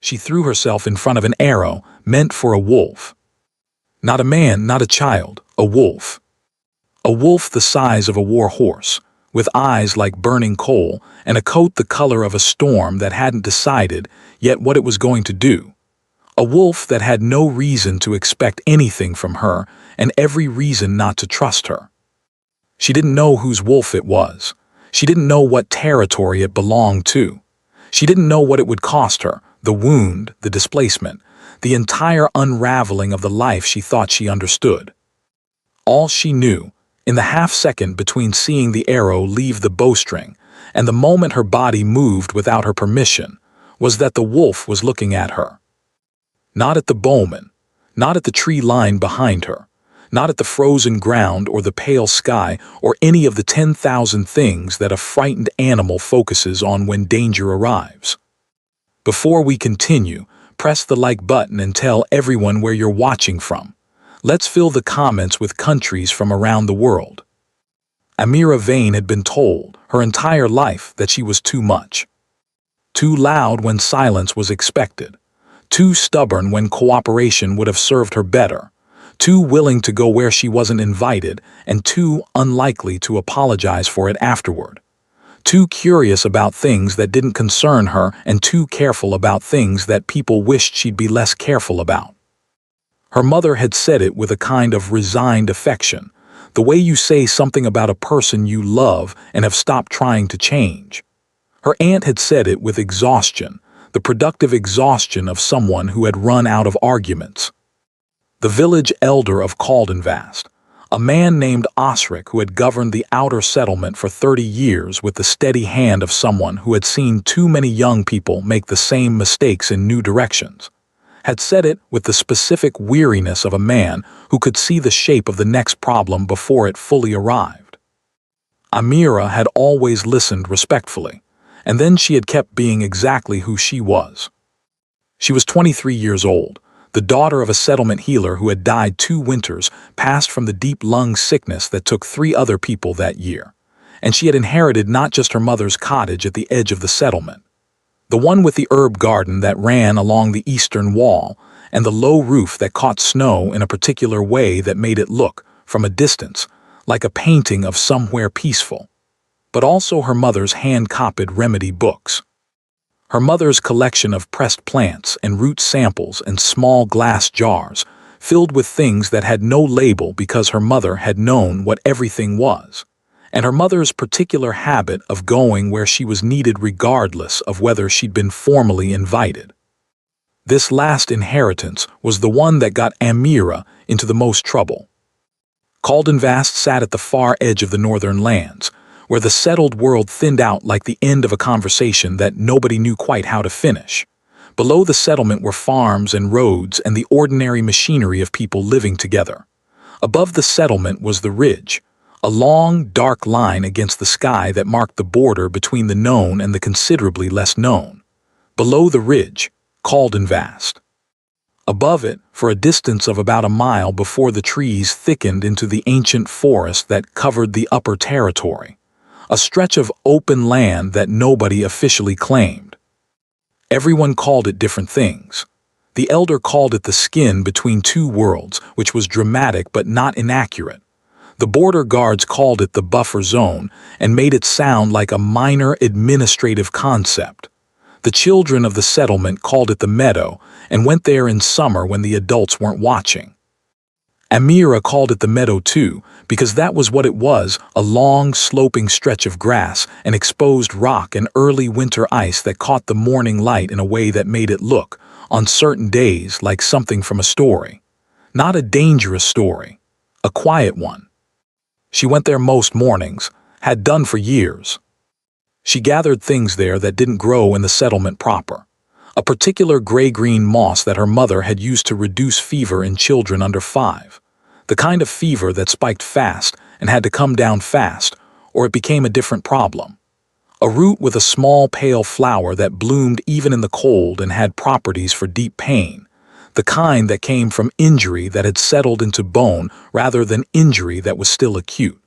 she threw herself in front of an arrow meant for a wolf. Not a man, not a child, a wolf. A wolf the size of a war horse, with eyes like burning coal and a coat the color of a storm that hadn't decided yet what it was going to do. A wolf that had no reason to expect anything from her and every reason not to trust her. She didn't know whose wolf it was. She didn't know what territory it belonged to. She didn't know what it would cost her, the wound, the displacement, the entire unraveling of the life she thought she understood. All she knew, in the half-second between seeing the arrow leave the bowstring and the moment her body moved without her permission, was that the wolf was looking at her. Not at the bowman, not at the tree line behind her, not at the frozen ground or the pale sky or any of the 10,000 things that a frightened animal focuses on when danger arrives. Before we continue, press the like button and tell everyone where you're watching from. Let's fill the comments with countries from around the world. Amira Vane had been told her entire life that she was too much. Too loud when silence was expected. Too stubborn when cooperation would have served her better. Too willing to go where she wasn't invited, and too unlikely to apologize for it afterward. Too curious about things that didn't concern her, and too careful about things that people wished she'd be less careful about. Her mother had said it with a kind of resigned affection, the way you say something about a person you love and have stopped trying to change. Her aunt had said it with exhaustion, the productive exhaustion of someone who had run out of arguments. The village elder of Caldenvast, a man named Osric who had governed the outer settlement for 30 years with the steady hand of someone who had seen too many young people make the same mistakes in new directions, had said it with the specific weariness of a man who could see the shape of the next problem before it fully arrived. Amira had always listened respectfully, and then she had kept being exactly who she was. She was 23 years old, the daughter of a settlement healer who had died 2 winters past from the deep lung sickness that took 3 other people that year, and she had inherited not just her mother's cottage at the edge of the settlement, the one with the herb garden that ran along the eastern wall, and the low roof that caught snow in a particular way that made it look, from a distance, like a painting of somewhere peaceful, but also her mother's hand-copied remedy books. Her mother's collection of pressed plants and root samples and small glass jars, filled with things that had no label because her mother had known what everything was, and her mother's particular habit of going where she was needed regardless of whether she'd been formally invited. This last inheritance was the one that got Amira into the most trouble. Caldenvast sat at the far edge of the northern lands, where the settled world thinned out like the end of a conversation that nobody knew quite how to finish. Below the settlement were farms and roads and the ordinary machinery of people living together. Above the settlement was the ridge, a long, dark line against the sky that marked the border between the known and the considerably less known. Below the ridge, Caldenvast. Above it, for a distance of about a mile before the trees thickened into the ancient forest that covered the upper territory, a stretch of open land that nobody officially claimed. Everyone called it different things. The elder called it the skin between 2 worlds, which was dramatic but not inaccurate. The border guards called it the buffer zone and made it sound like a minor administrative concept. The children of the settlement called it the meadow and went there in summer when the adults weren't watching. Amira called it the meadow too, because that was what it was, a long, sloping stretch of grass and exposed rock and early winter ice that caught the morning light in a way that made it look, on certain days, like something from a story. Not a dangerous story, a quiet one. She went there most mornings, had done for years. She gathered things there that didn't grow in the settlement proper. A particular gray-green moss that her mother had used to reduce fever in children under 5. The kind of fever that spiked fast and had to come down fast, or it became a different problem. A root with a small pale flower that bloomed even in the cold and had properties for deep pain, the kind that came from injury that had settled into bone rather than injury that was still acute.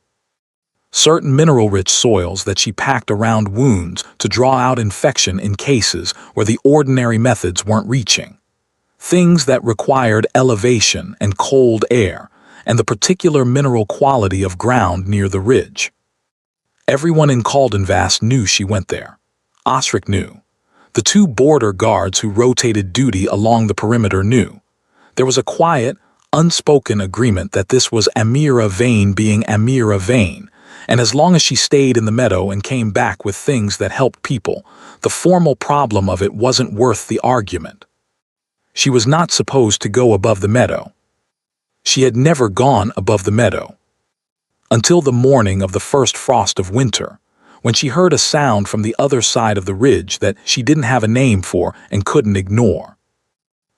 certain mineral-rich soils that she packed around wounds to draw out infection in cases where the ordinary methods weren't reaching. Things that required elevation and cold air, and the particular mineral quality of ground near the ridge. Everyone in Caldenvast knew she went there. Osric knew. The two border guards who rotated duty along the perimeter knew. There was a quiet, unspoken agreement that this was Amira Vane being Amira Vane, and as long as she stayed in the meadow and came back with things that helped people, the formal problem of it wasn't worth the argument. She was not supposed to go above the meadow. She had never gone above the meadow. Until the morning of the first frost of winter, when she heard a sound from the other side of the ridge that she didn't have a name for and couldn't ignore.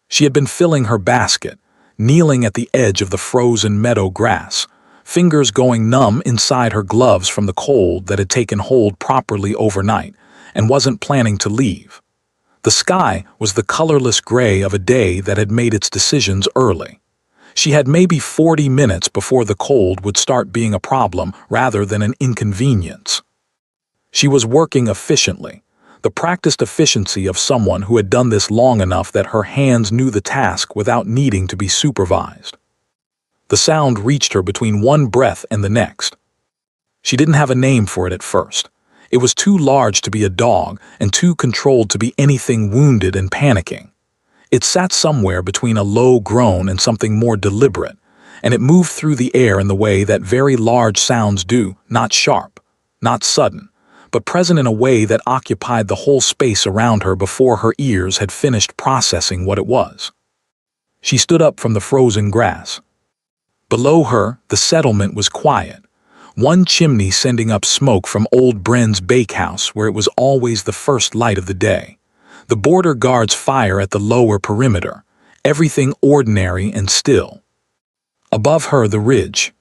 She had been filling her basket, kneeling at the edge of the frozen meadow grass, fingers going numb inside her gloves from the cold that had taken hold properly overnight, and wasn't planning to leave. The sky was the colorless gray of a day that had made its decisions early. She had maybe 40 minutes before the cold would start being a problem rather than an inconvenience. She was working efficiently, the practiced efficiency of someone who had done this long enough that her hands knew the task without needing to be supervised. The sound reached her between one breath and the next. She didn't have a name for it at first. It was too large to be a dog and too controlled to be anything wounded and panicking. It sat somewhere between a low groan and something more deliberate, and it moved through the air in the way that very large sounds do, not sharp, not sudden, but present in a way that occupied the whole space around her before her ears had finished processing what it was. She stood up from the frozen grass. Below her, the settlement was quiet, one chimney sending up smoke from old Bren's bakehouse where it was always the first light of the day. The border guards' fire at the lower perimeter, everything ordinary and still. Above her, the ridge.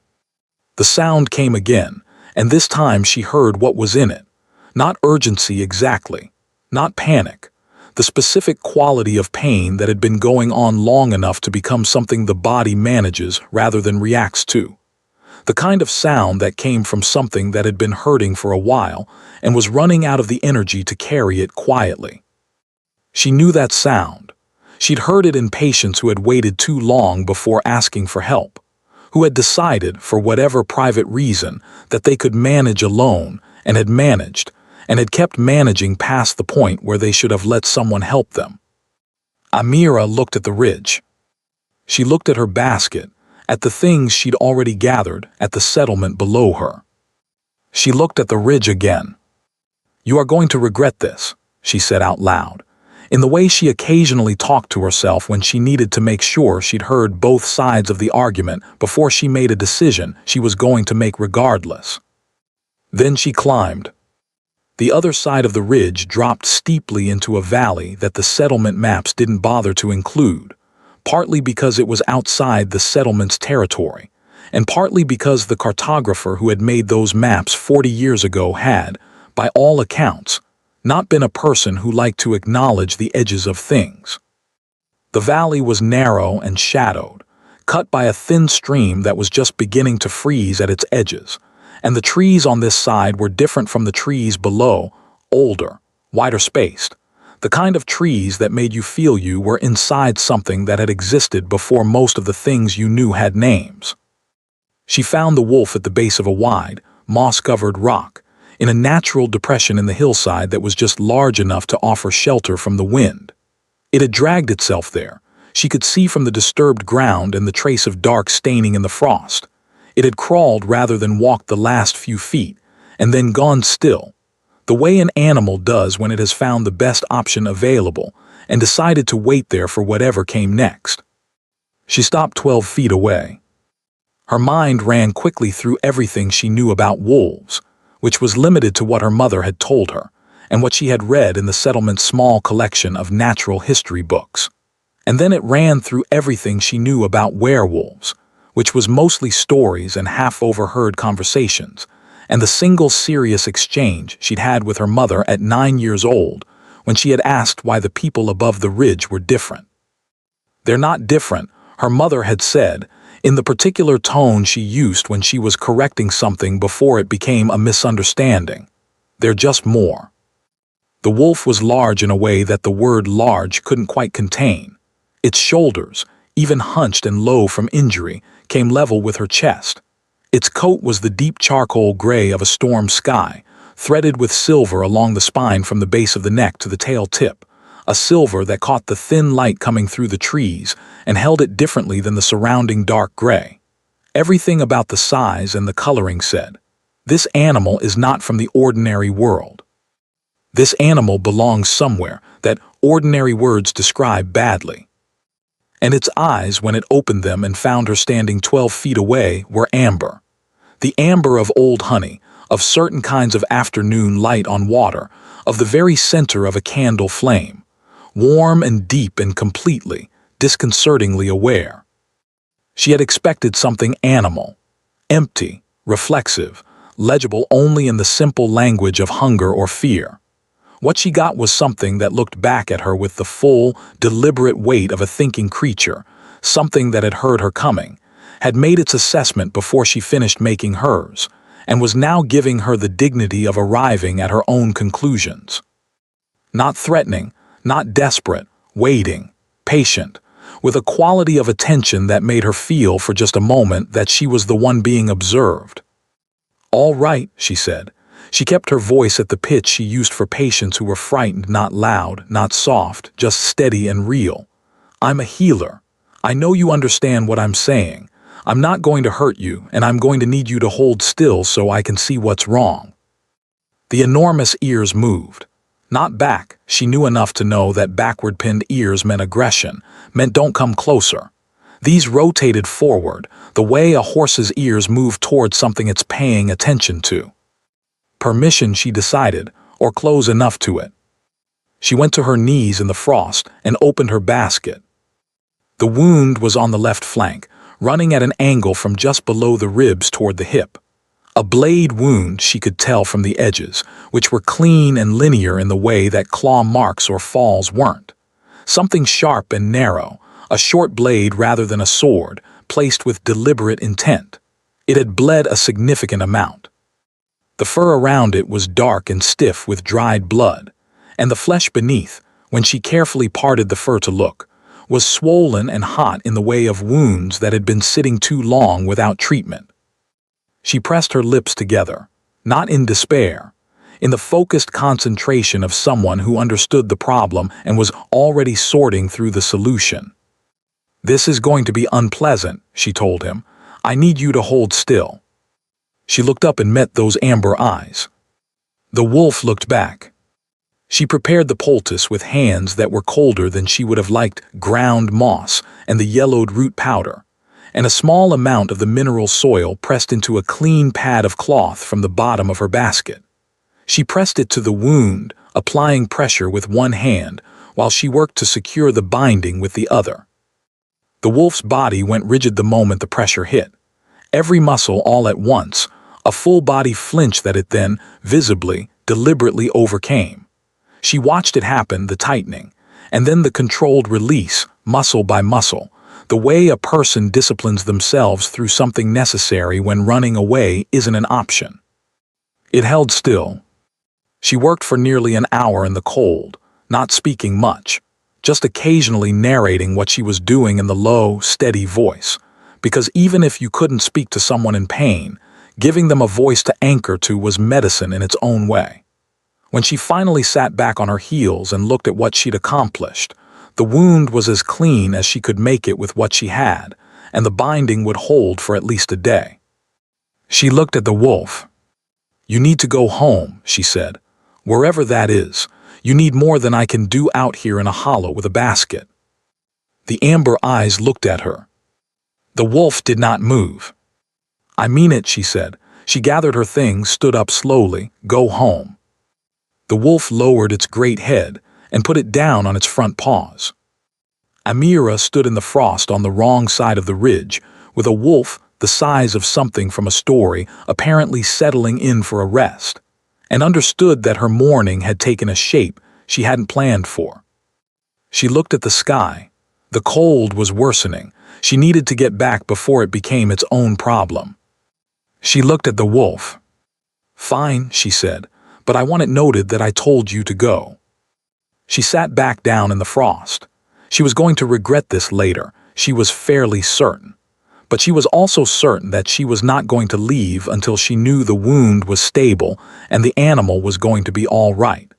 The sound came again, and this time she heard what was in it. Not urgency exactly, not panic, the specific quality of pain that had been going on long enough to become something the body manages rather than reacts to. The kind of sound that came from something that had been hurting for a while and was running out of the energy to carry it quietly. She knew that sound. She'd heard it in patients who had waited too long before asking for help, who had decided, for whatever private reason, that they could manage alone and had kept managing past the point where they should have let someone help them. Amira looked at the ridge. She looked at her basket, at the things she'd already gathered at the settlement below her. She looked at the ridge again. "You are going to regret this," she said out loud, in the way she occasionally talked to herself when she needed to make sure she'd heard both sides of the argument before she made a decision she was going to make regardless. Then she climbed. The other side of the ridge dropped steeply into a valley that the settlement maps didn't bother to include, partly because it was outside the settlement's territory, and partly because the cartographer who had made those maps 40 years ago had, by all accounts, not been a person who liked to acknowledge the edges of things. The valley was narrow and shadowed, cut by a thin stream that was just beginning to freeze at its edges, and the trees on this side were different from the trees below, older, wider spaced, the kind of trees that made you feel you were inside something that had existed before most of the things you knew had names. She found the wolf at the base of a wide, moss-covered rock, in a natural depression in the hillside that was just large enough to offer shelter from the wind. It had dragged itself there. She could see from the disturbed ground and the trace of dark staining in the frost. It had crawled rather than walked the last few feet, and then gone still, the way an animal does when it has found the best option available and decided to wait there for whatever came next. She stopped 12 feet away. Her mind ran quickly through everything she knew about wolves, which was limited to what her mother had told her, and what she had read in the settlement's small collection of natural history books. And then it ran through everything she knew about werewolves, which was mostly stories and half-overheard conversations, and the single serious exchange she'd had with her mother at 9 years old when she had asked why the people above the ridge were different. "They're not different," Her mother had said, in the particular tone she used when she was correcting something before it became a misunderstanding. They're just more. The wolf was large in a way that the word large couldn't quite contain. Its shoulders, even hunched and low from injury, came level with her chest. Its coat was the deep charcoal gray of a storm sky, threaded with silver along the spine from the base of the neck to the tail tip, a silver that caught the thin light coming through the trees and held it differently than the surrounding dark gray. Everything about the size and the coloring said, "This animal is not from the ordinary world. This animal belongs somewhere that ordinary words describe badly." And its eyes, when it opened them and found her standing 12 feet away, were amber. The amber of old honey, of certain kinds of afternoon light on water, of the very center of a candle flame, warm and deep and completely, disconcertingly aware. She had expected something animal, empty, reflexive, legible only in the simple language of hunger or fear. What she got was something that looked back at her with the full, deliberate weight of a thinking creature, something that had heard her coming, had made its assessment before she finished making hers, and was now giving her the dignity of arriving at her own conclusions. Not threatening, not desperate, waiting, patient, with a quality of attention that made her feel for just a moment that she was the one being observed. "All right," she said. She kept her voice at the pitch she used for patients who were frightened, not loud, not soft, just steady and real. "I'm a healer. I know you understand what I'm saying. I'm not going to hurt you, and I'm going to need you to hold still so I can see what's wrong." The enormous ears moved. Not back. She knew enough to know that backward-pinned ears meant aggression, meant don't come closer. These rotated forward, the way a horse's ears move towards something it's paying attention to. Permission, she decided, or close enough to it. She went to her knees in the frost and opened her basket. The wound was on the left flank, running at an angle from just below the ribs toward the hip. A blade wound, she could tell from the edges, which were clean and linear in the way that claw marks or falls weren't. Something sharp and narrow, a short blade rather than a sword, placed with deliberate intent. It had bled a significant amount. The fur around it was dark and stiff with dried blood, and the flesh beneath, when she carefully parted the fur to look, was swollen and hot in the way of wounds that had been sitting too long without treatment. She pressed her lips together, not in despair, in the focused concentration of someone who understood the problem and was already sorting through the solution. "This is going to be unpleasant," she told him. "I need you to hold still." She looked up and met those amber eyes. The wolf looked back. She prepared the poultice with hands that were colder than she would have liked, ground moss and the yellowed root powder, and a small amount of the mineral soil pressed into a clean pad of cloth from the bottom of her basket. She pressed it to the wound, applying pressure with one hand, while she worked to secure the binding with the other. The wolf's body went rigid the moment the pressure hit. Every muscle all at once, a full-body flinch that it then, visibly, deliberately overcame. She watched it happen, the tightening, and then the controlled release, muscle by muscle, the way a person disciplines themselves through something necessary when running away isn't an option. It held still. She worked for nearly an hour in the cold, not speaking much, just occasionally narrating what she was doing in the low, steady voice, because even if you couldn't speak to someone in pain, giving them a voice to anchor to was medicine in its own way. When she finally sat back on her heels and looked at what she'd accomplished, the wound was as clean as she could make it with what she had, and the binding would hold for at least a day. She looked at the wolf. "You need to go home," she said. "Wherever that is, you need more than I can do out here in a hollow with a basket." The amber eyes looked at her. The wolf did not move. "I mean it," she said. She gathered her things, stood up slowly. "Go home." The wolf lowered its great head and put it down on its front paws. Amira stood in the frost on the wrong side of the ridge, with a wolf the size of something from a story apparently settling in for a rest, and understood that her mourning had taken a shape she hadn't planned for. She looked at the sky, The cold was worsening. She needed to get back before it became its own problem. She looked at the wolf. "Fine," she said, "but I want it noted that I told you to go." She sat back down in the frost. She was going to regret this later, she was fairly certain. But she was also certain that she was not going to leave until she knew the wound was stable and the animal was going to be all right.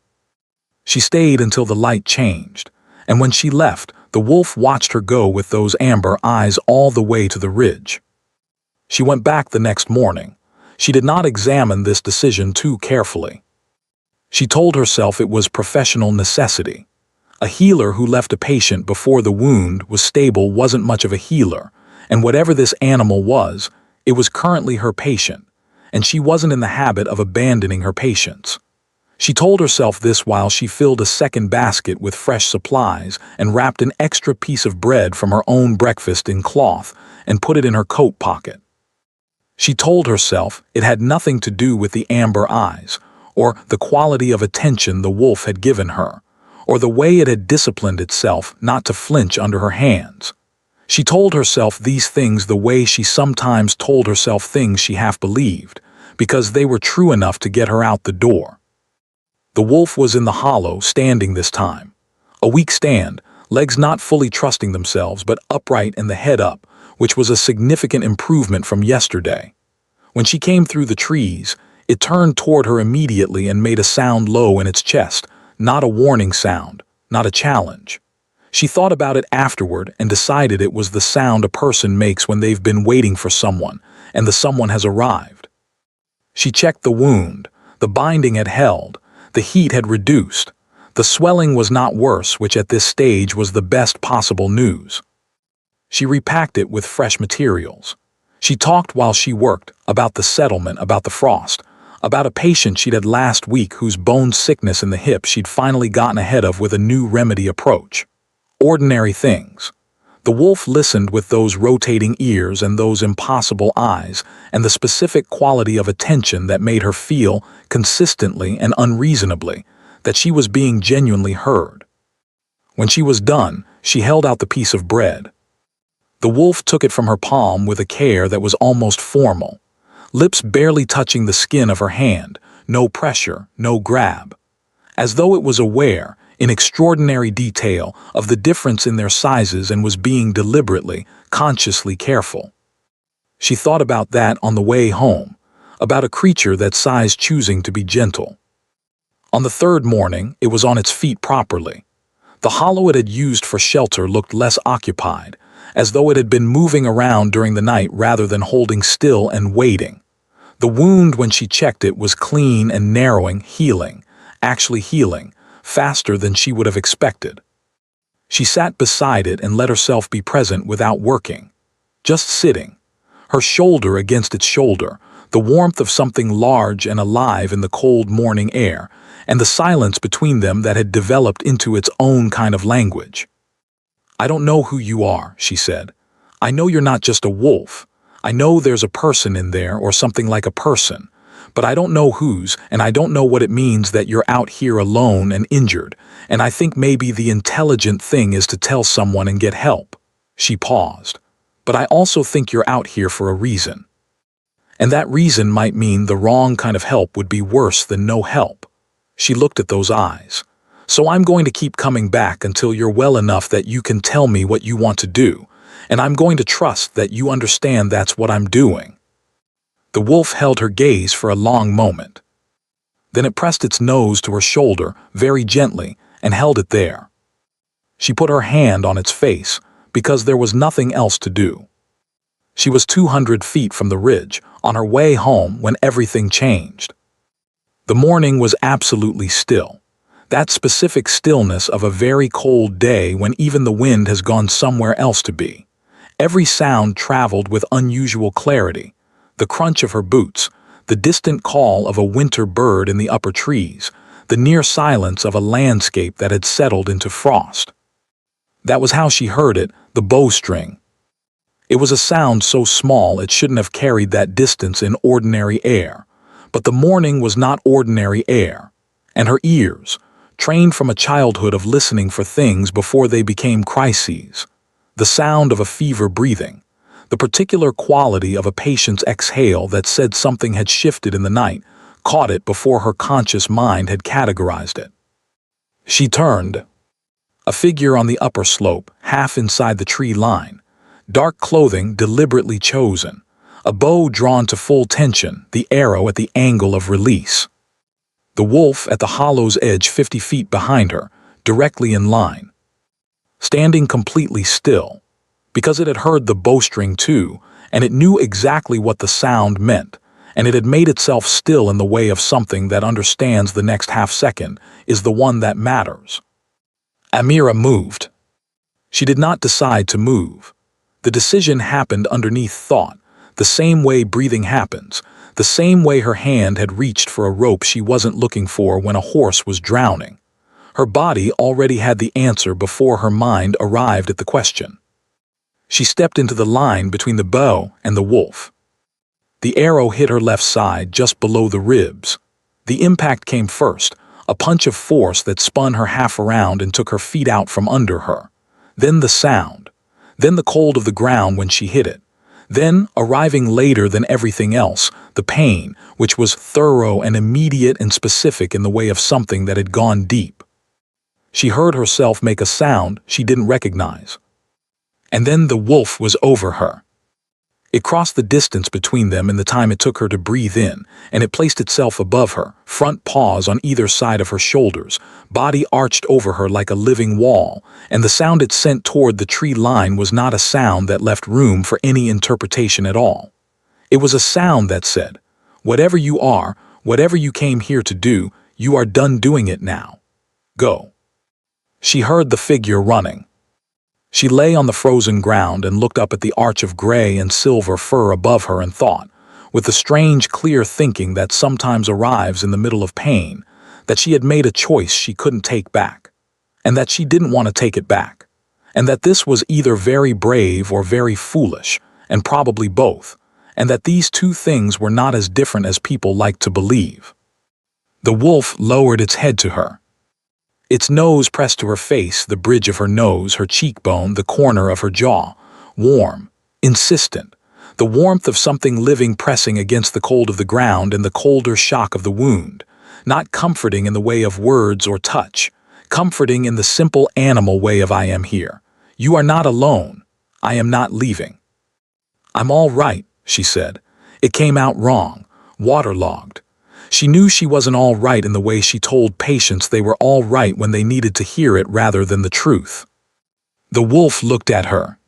She stayed until the light changed, and when she left, the wolf watched her go with those amber eyes all the way to the ridge. She went back the next morning. She did not examine this decision too carefully. She told herself it was professional necessity. A healer who left a patient before the wound was stable wasn't much of a healer, and whatever this animal was, it was currently her patient, and she wasn't in the habit of abandoning her patients. She told herself this while she filled a second basket with fresh supplies and wrapped an extra piece of bread from her own breakfast in cloth and put it in her coat pocket. She told herself it had nothing to do with the amber eyes, or the quality of attention the wolf had given her, or the way it had disciplined itself not to flinch under her hands. She told herself these things the way she sometimes told herself things she half believed, because they were true enough to get her out the door. The wolf was in the hollow, standing this time. A weak stand, legs not fully trusting themselves but upright and the head up, which was a significant improvement from yesterday. When she came through the trees, it turned toward her immediately and made a sound low in its chest, not a warning sound, not a challenge. She thought about it afterward and decided it was the sound a person makes when they've been waiting for someone, and the someone has arrived. She checked the wound. The binding had held. The heat had reduced. The swelling was not worse, which at this stage was the best possible news. She repacked it with fresh materials. She talked while she worked, about the settlement, about the frost, about a patient she'd had last week whose bone sickness in the hip she'd finally gotten ahead of with a new remedy approach. Ordinary things. The wolf listened with those rotating ears and those impossible eyes and the specific quality of attention that made her feel, consistently and unreasonably, that she was being genuinely heard. When she was done, she held out the piece of bread. The wolf took it from her palm with a care that was almost formal, lips barely touching the skin of her hand, no pressure, no grab. As though it was aware, in extraordinary detail, of the difference in their sizes and was being deliberately, consciously careful. She thought about that on the way home, about a creature that size choosing to be gentle. On the third morning, it was on its feet properly. The hollow it had used for shelter looked less occupied, as though it had been moving around during the night rather than holding still and waiting. The wound, when she checked it, was clean and narrowing, healing, actually healing, faster than she would have expected. She sat beside it and let herself be present without working, just sitting, her shoulder against its shoulder, the warmth of something large and alive in the cold morning air, and the silence between them that had developed into its own kind of language. "I don't know who you are," she said. "I know you're not just a wolf. I know there's a person in there or something like a person. But I don't know whose, and I don't know what it means that you're out here alone and injured, and I think maybe the intelligent thing is to tell someone and get help." She paused. "But I also think you're out here for a reason. And that reason might mean the wrong kind of help would be worse than no help." She looked at those eyes. "So I'm going to keep coming back until you're well enough that you can tell me what you want to do, and I'm going to trust that you understand that's what I'm doing." The wolf held her gaze for a long moment. Then it pressed its nose to her shoulder very gently and held it there. She put her hand on its face because there was nothing else to do. She was 200 feet from the ridge, on her way home when everything changed. The morning was absolutely still. That specific stillness of a very cold day when even the wind has gone somewhere else to be. Every sound traveled with unusual clarity. The crunch of her boots, the distant call of a winter bird in the upper trees, the near silence of a landscape that had settled into frost. That was how she heard it, the bowstring. It was a sound so small it shouldn't have carried that distance in ordinary air. But the morning was not ordinary air. And her ears, trained from a childhood of listening for things before they became crises, the sound of a fever breathing, the particular quality of a patient's exhale that said something had shifted in the night, caught it before her conscious mind had categorized it. She turned. A figure on the upper slope, half inside the tree line. Dark clothing deliberately chosen. A bow drawn to full tension, the arrow at the angle of release. The wolf at the hollow's edge 50 feet behind her, directly in line. Standing completely still, because it had heard the bowstring too, and it knew exactly what the sound meant, and it had made itself still in the way of something that understands the next half second is the one that matters. Amira moved. She did not decide to move. The decision happened underneath thought, the same way breathing happens, the same way her hand had reached for a rope she wasn't looking for when a horse was drowning. Her body already had the answer before her mind arrived at the question. She stepped into the line between the bow and the wolf. The arrow hit her left side just below the ribs. The impact came first, a punch of force that spun her half around and took her feet out from under her. Then the sound. Then the cold of the ground when she hit it. Then, arriving later than everything else, the pain, which was thorough and immediate and specific in the way of something that had gone deep. She heard herself make a sound she didn't recognize. And then the wolf was over her. It crossed the distance between them in the time it took her to breathe in, and it placed itself above her, front paws on either side of her shoulders, body arched over her like a living wall, and the sound it sent toward the tree line was not a sound that left room for any interpretation at all. It was a sound that said, "Whatever you are, whatever you came here to do, you are done doing it now. Go." She heard the figure running. She lay on the frozen ground and looked up at the arch of gray and silver fur above her and thought, with the strange clear thinking that sometimes arrives in the middle of pain, that she had made a choice she couldn't take back, and that she didn't want to take it back, and that this was either very brave or very foolish, and probably both, and that these two things were not as different as people like to believe. The wolf lowered its head to her. Its nose pressed to her face, the bridge of her nose, her cheekbone, the corner of her jaw. Warm, insistent, the warmth of something living pressing against the cold of the ground and the colder shock of the wound. Not comforting in the way of words or touch, comforting in the simple animal way of "I am here. You are not alone. I am not leaving." "I'm all right," she said. It came out wrong, waterlogged. She knew she wasn't all right in the way she told patients they were all right when they needed to hear it rather than the truth. The wolf looked at her.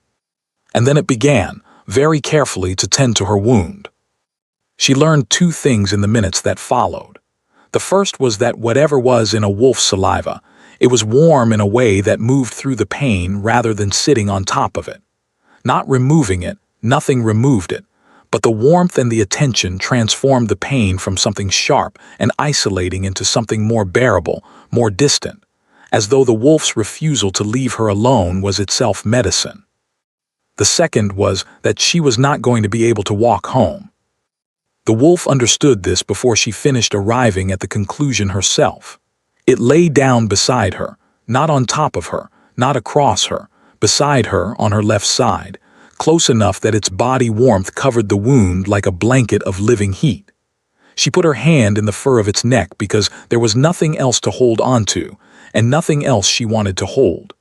And then it began, very carefully, to tend to her wound. She learned two things in the minutes that followed. The first was that whatever was in a wolf's saliva, it was warm in a way that moved through the pain rather than sitting on top of it. Not removing it, nothing removed it. But the warmth and the attention transformed the pain from something sharp and isolating into something more bearable, more distant, as though the wolf's refusal to leave her alone was itself medicine. The second was that she was not going to be able to walk home. The wolf understood this before she finished arriving at the conclusion herself. It lay down beside her, not on top of her, not across her, beside her on her left side, close enough that its body warmth covered the wound like a blanket of living heat. She put her hand in the fur of its neck because there was nothing else to hold onto, and nothing else she wanted to hold.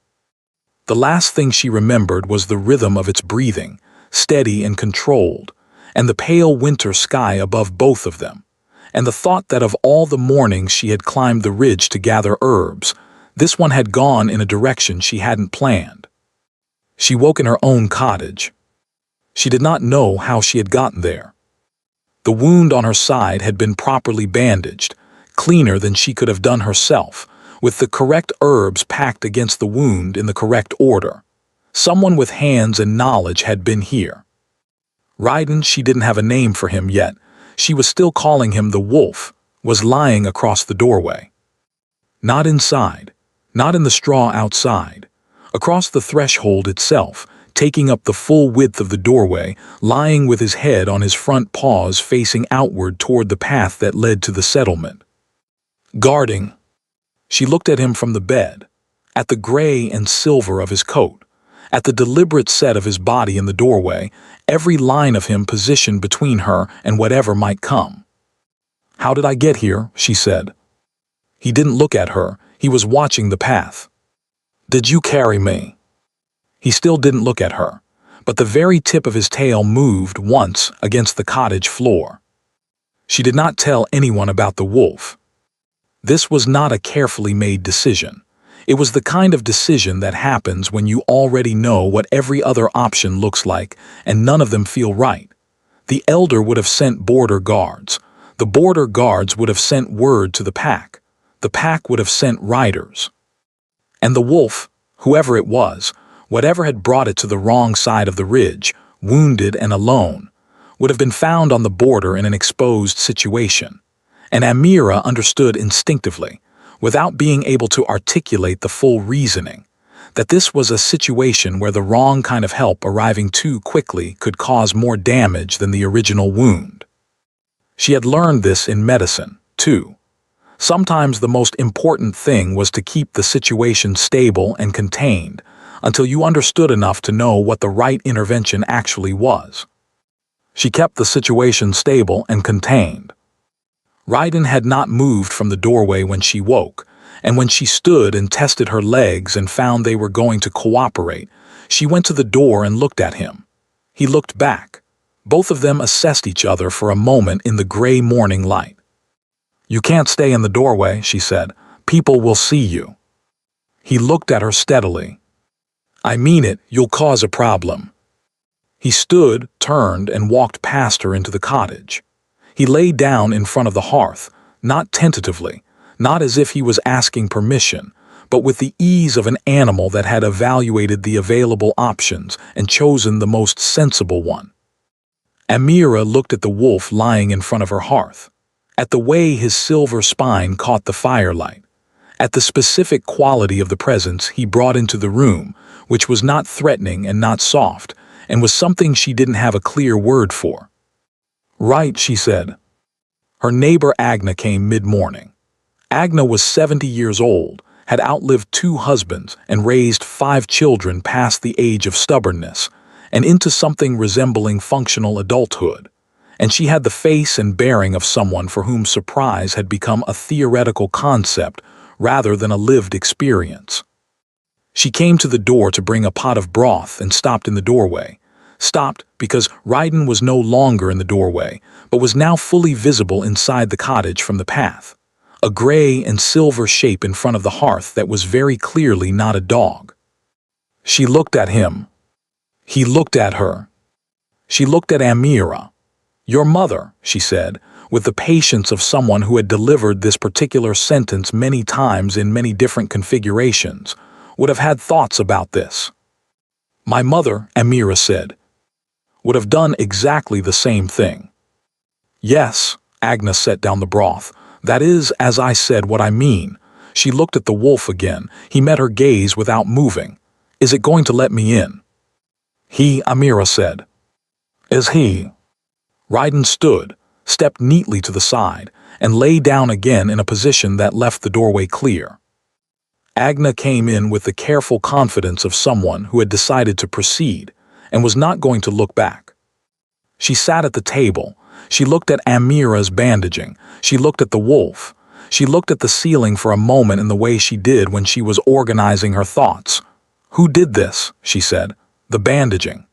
The last thing she remembered was the rhythm of its breathing, steady and controlled, and the pale winter sky above both of them, and the thought that of all the mornings she had climbed the ridge to gather herbs, this one had gone in a direction she hadn't planned. She woke in her own cottage. She did not know how she had gotten there. The wound on her side had been properly bandaged, cleaner than she could have done herself, with the correct herbs packed against the wound in the correct order. Someone with hands and knowledge had been here. Ryden, she didn't have a name for him yet. She was still calling him the wolf, was lying across the doorway. Not inside, not in the straw outside. Across the threshold itself, taking up the full width of the doorway, lying with his head on his front paws facing outward toward the path that led to the settlement. Guarding. She looked at him from the bed, at the gray and silver of his coat, At the deliberate set of his body in the doorway, every line of him positioned between her and whatever might come. "How did I get here?" she said. He didn't look at her, he was watching the path. "Did you carry me?" He still didn't look at her, but the very tip of his tail moved once against the cottage floor. She did not tell anyone about the wolf. This was not a carefully made decision. It was the kind of decision that happens when you already know what every other option looks like and none of them feel right. The elder would have sent border guards. The border guards would have sent word to the pack. The pack would have sent riders. And the wolf, whoever it was, whatever had brought it to the wrong side of the ridge, wounded and alone, would have been found on the border in an exposed situation. And Amira understood instinctively, without being able to articulate the full reasoning, that this was a situation where the wrong kind of help arriving too quickly could cause more damage than the original wound. She had learned this in medicine, too. Sometimes the most important thing was to keep the situation stable and contained until you understood enough to know what the right intervention actually was. She kept the situation stable and contained. Raiden had not moved from the doorway when she woke, and when she stood and tested her legs and found they were going to cooperate, she went to the door and looked at him. He looked back. Both of them assessed each other for a moment in the gray morning light. "You can't stay in the doorway," she said. "People will see you." He looked at her steadily. "I mean it, you'll cause a problem." He stood, turned, and walked past her into the cottage. He lay down in front of the hearth, not tentatively, not as if he was asking permission, but with the ease of an animal that had evaluated the available options and chosen the most sensible one. Amira looked at the wolf lying in front of her hearth, at the way his silver spine caught the firelight, at the specific quality of the presence he brought into the room, which was not threatening and not soft, and was something she didn't have a clear word for. "Right," she said. Her neighbor Agna came mid-morning. Agna was 70 years old, had outlived 2 husbands, and raised 5 children past the age of stubbornness, and into something resembling functional adulthood. And she had the face and bearing of someone for whom surprise had become a theoretical concept rather than a lived experience. She came to the door to bring a pot of broth and stopped in the doorway. Stopped because Raiden was no longer in the doorway, but was now fully visible inside the cottage from the path. A gray and silver shape in front of the hearth that was very clearly not a dog. She looked at him. He looked at her. She looked at Amira. "Your mother," she said, with the patience of someone who had delivered this particular sentence many times in many different configurations, would have had thoughts about this. "My mother," Amira said, "would have done exactly the same thing." "Yes," Agnes set down the broth. "That is, as I said, what I mean." She looked at the wolf again. He met her gaze without moving. "Is it going to let me in?" "He," Amira said. "Is he?" Raiden stood, stepped neatly to the side, and lay down again in a position that left the doorway clear. Agna came in with the careful confidence of someone who had decided to proceed and was not going to look back. She sat at the table. She looked at Amira's bandaging. She looked at the wolf. She looked at the ceiling for a moment in the way she did when she was organizing her thoughts. "Who did this?" she said. "The bandaging."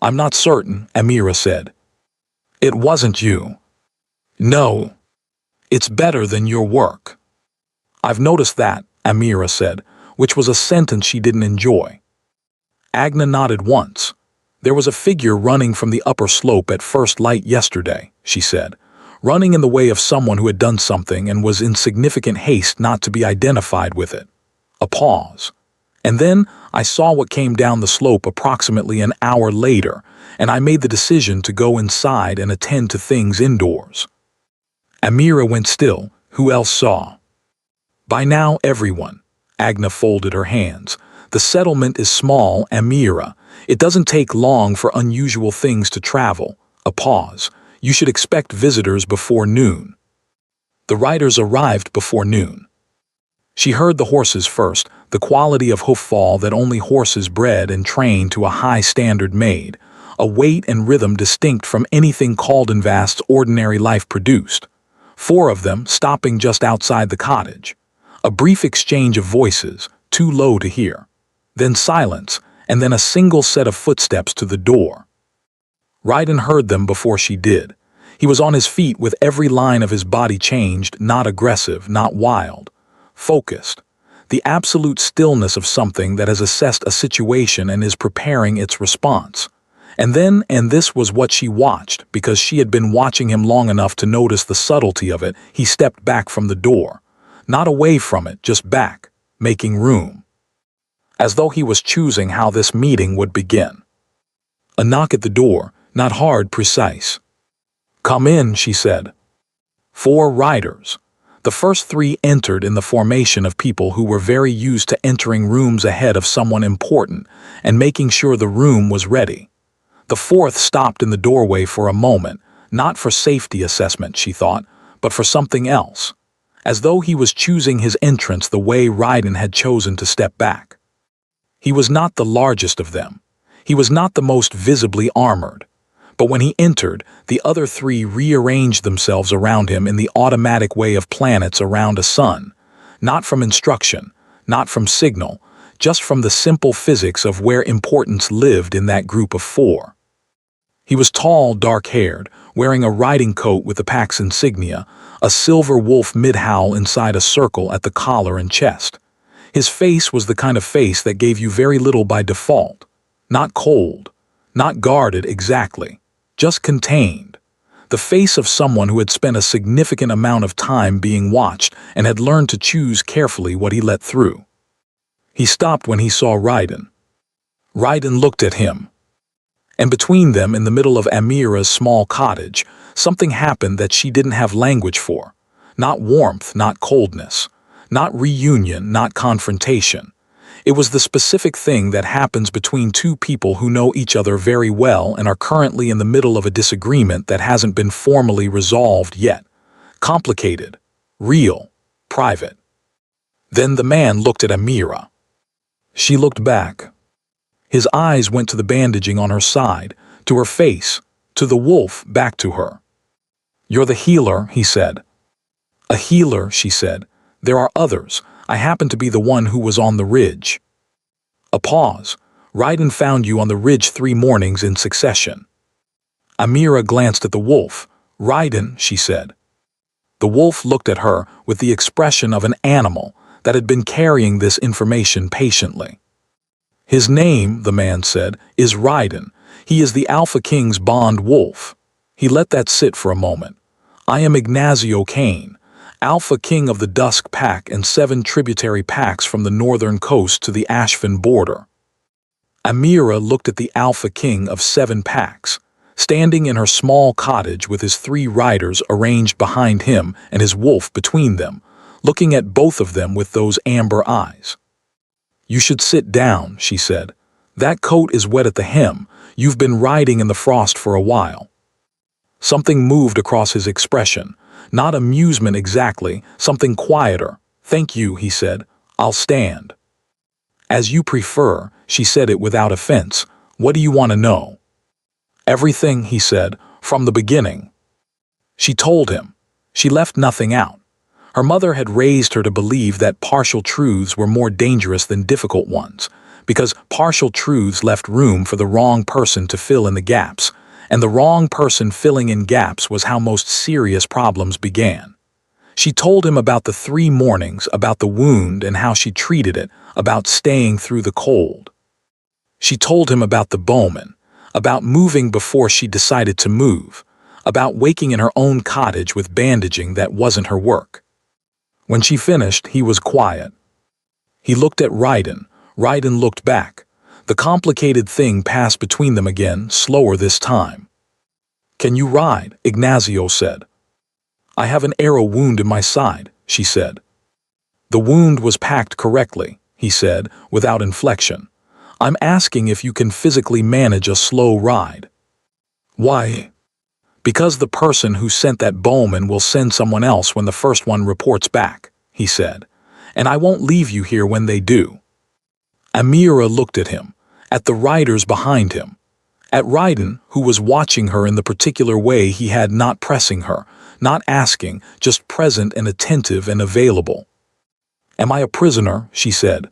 "I'm not certain," Amira said. "It wasn't you." "No. It's better than your work." "I've noticed that," Amira said, which was a sentence she didn't enjoy. Agna nodded once. "There was a figure running from the upper slope at first light yesterday," she said, "running in the way of someone who had done something and was in significant haste not to be identified with it." A pause. "And then I saw what came down the slope approximately an hour later, and I made the decision to go inside and attend to things indoors." Amira went still. Who else saw? "By now, everyone." Agna folded her hands. "The settlement is small, Amira. It doesn't take long for unusual things to travel." A pause. "You should expect visitors before noon." The riders arrived before noon. She heard the horses first, the quality of hoof fall that only horses bred and trained to a high standard made, a weight and rhythm distinct from anything Caldenvast's ordinary life produced. 4 of them stopping just outside the cottage. A brief exchange of voices, too low to hear. Then silence, and then a single set of footsteps to the door. Ryden heard them before she did. He was on his feet with every line of his body changed, not aggressive, not wild. Focused. The absolute stillness of something that has assessed a situation and is preparing its response. And this was what she watched, because she had been watching him long enough to notice the subtlety of it, he stepped back from the door. Not away from it, just back, making room. As though he was choosing how this meeting would begin. A knock at the door, not hard, precise. "Come in," she said. 4 riders. The first 3 entered in the formation of people who were very used to entering rooms ahead of someone important and making sure the room was ready. The 4th stopped in the doorway for a moment, not for safety assessment, she thought, but for something else, as though he was choosing his entrance the way Ryden had chosen to step back. He was not the largest of them. He was not the most visibly armored. But when he entered, the other 3 rearranged themselves around him in the automatic way of planets around a sun, not from instruction, not from signal, just from the simple physics of where importance lived in that group of 4. He was tall, dark-haired, wearing a riding coat with the pack's insignia, a silver wolf mid-howl inside a circle at the collar and chest. His face was the kind of face that gave you very little by default. Not cold, not guarded exactly, just contained. The face of someone who had spent a significant amount of time being watched and had learned to choose carefully what he let through. He stopped when he saw Ryden. Ryden looked at him. And between them, in the middle of Amira's small cottage, something happened that she didn't have language for. Not warmth, not coldness. Not reunion, not confrontation. It was the specific thing that happens between 2 people who know each other very well and are currently in the middle of a disagreement that hasn't been formally resolved yet. Complicated, real, private. Then the man looked at Amira. She looked back. His eyes went to the bandaging on her side, to her face, to the wolf, back to her. "You're the healer," he said. "A healer," she said. "There are others. I happen to be the one who was on the ridge." A pause. "Ryden found you on the ridge 3 mornings in succession." Amira glanced at the wolf. "Ryden," she said. The wolf looked at her with the expression of an animal that had been carrying this information patiently. "His name," the man said, "is Ryden. He is the Alpha King's bond wolf." He let that sit for a moment. "I am Ignazio Kane, Alpha King of the Dusk Pack and 7 tributary packs from the northern coast to the Ashfin border." Amira looked at the Alpha King of 7 packs, standing in her small cottage with his 3 riders arranged behind him and his wolf between them, looking at both of them with those amber eyes. "You should sit down," she said. "That coat is wet at the hem. You've been riding in the frost for a while." Something moved across his expression. Not amusement exactly, something quieter. "Thank you," he said. "I'll stand." "As you prefer," she said it without offense. "What do you want to know?" "Everything," he said, "from the beginning." She told him. She left nothing out. Her mother had raised her to believe that partial truths were more dangerous than difficult ones, because partial truths left room for the wrong person to fill in the gaps, and the wrong person filling in gaps was how most serious problems began. She told him about the 3 mornings, about the wound and how she treated it, about staying through the cold. She told him about the bowman, about moving before she decided to move, about waking in her own cottage with bandaging that wasn't her work. When she finished, he was quiet. He looked at Ryden. Ryden looked back. The complicated thing passed between them again, slower this time. "Can you ride?" Ignazio said. "I have an arrow wound in my side," she said. "The wound was packed correctly," he said, without inflection. "I'm asking if you can physically manage a slow ride." "Why?" "Because the person who sent that bowman will send someone else when the first one reports back," he said. and I won't leave you here when they do." Amira looked at him, at the riders behind him, at Ryden, who was watching her in the particular way he had, not pressing her, not asking, just present and attentive and available. "Am I a prisoner?" she said.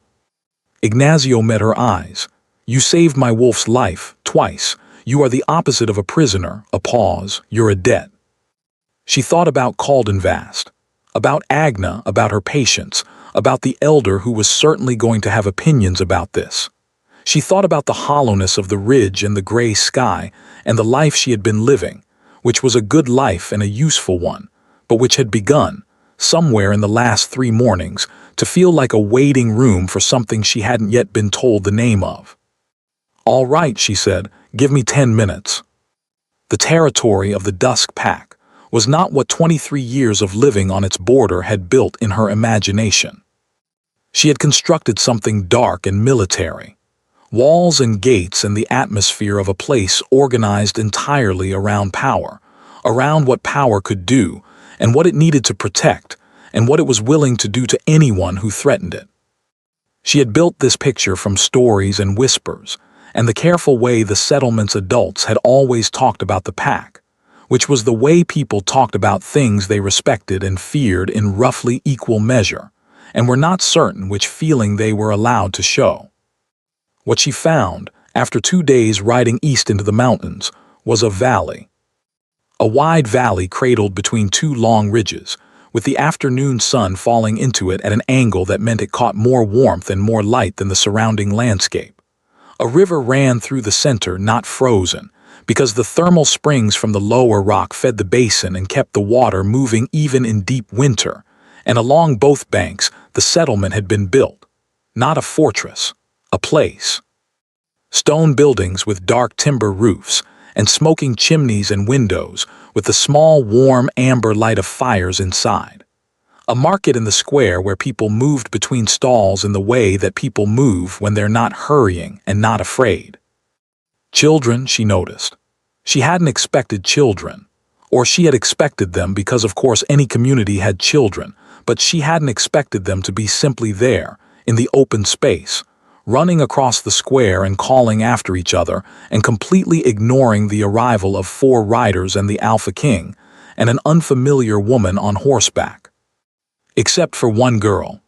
Ignazio met her eyes. "You saved my wolf's life, twice. You are the opposite of a prisoner." A pause. "You're a debt." She thought about Caldenvast, about Agna, about her patience, about the elder who was certainly going to have opinions about this. She thought about the hollowness of the ridge and the gray sky and the life she had been living, which was a good life and a useful one, but which had begun, somewhere in the last 3 mornings, to feel like a waiting room for something she hadn't yet been told the name of. "All right," she said, "give me 10 minutes." The territory of the Dusk Pack was not what 23 years of living on its border had built in her imagination. She had constructed something dark and military. Walls and gates and the atmosphere of a place organized entirely around power, around what power could do, and what it needed to protect, and what it was willing to do to anyone who threatened it. She had built this picture from stories and whispers, and the careful way the settlement's adults had always talked about the pack, which was the way people talked about things they respected and feared in roughly equal measure, and were not certain which feeling they were allowed to show. What she found, after 2 days riding east into the mountains, was a valley. A wide valley cradled between 2 long ridges, with the afternoon sun falling into it at an angle that meant it caught more warmth and more light than the surrounding landscape. A river ran through the center, not frozen, because the thermal springs from the lower rock fed the basin and kept the water moving even in deep winter, and along both banks the settlement had been built. Not a fortress, a place. Stone buildings with dark timber roofs, and smoking chimneys and windows, with the small warm amber light of fires inside. A market in the square where people moved between stalls in the way that people move when they're not hurrying and not afraid. Children, she noticed. She hadn't expected children. Or she had expected them because of course any community had children, but she hadn't expected them to be simply there, in the open space, running across the square and calling after each other and completely ignoring the arrival of 4 riders and the Alpha King and an unfamiliar woman on horseback. Except for one girl.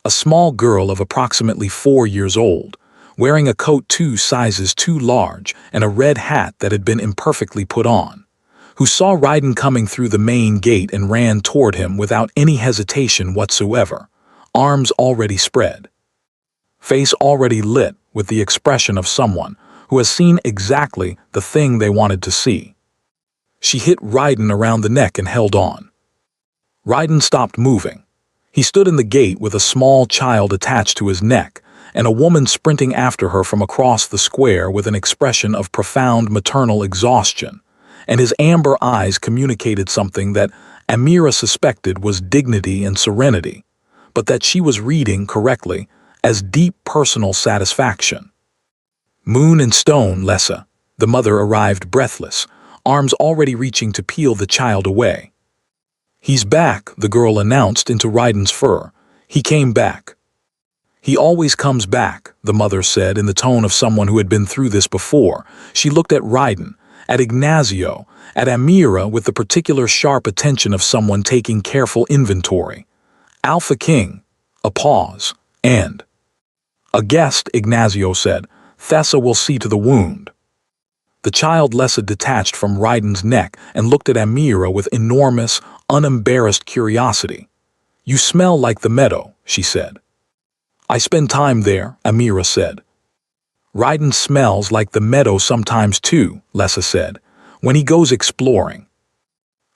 A small girl of approximately 4 years old, wearing a coat 2 sizes too large and a red hat that had been imperfectly put on, who saw Ryden coming through the main gate and ran toward him without any hesitation whatsoever, arms already spread. Face already lit with the expression of someone who has seen exactly the thing they wanted to see. She hit Ryden around the neck and held on. Ryden stopped moving. He stood in the gate with a small child attached to his neck and a woman sprinting after her from across the square with an expression of profound maternal exhaustion, and his amber eyes communicated something that Amira suspected was dignity and serenity, but that she was reading correctly as deep personal satisfaction. Moon and Stone, Lessa, the mother arrived breathless, arms already reaching to peel the child away. "He's back," the girl announced into Ryden's fur. "He came back." "He always comes back," the mother said in the tone of someone who had been through this before. She looked at Ryden, at Ignazio, at Amira with the particular sharp attention of someone taking careful inventory. "Alpha King." A pause, and "A guest," Ignazio said. "Thessa will see to the wound." The child Lessa detached from Ryden's neck and looked at Amira with enormous, unembarrassed curiosity. "You smell like the meadow," she said. "I spend time there," Amira said. "Ryden smells like the meadow sometimes too," Lessa said, "when he goes exploring."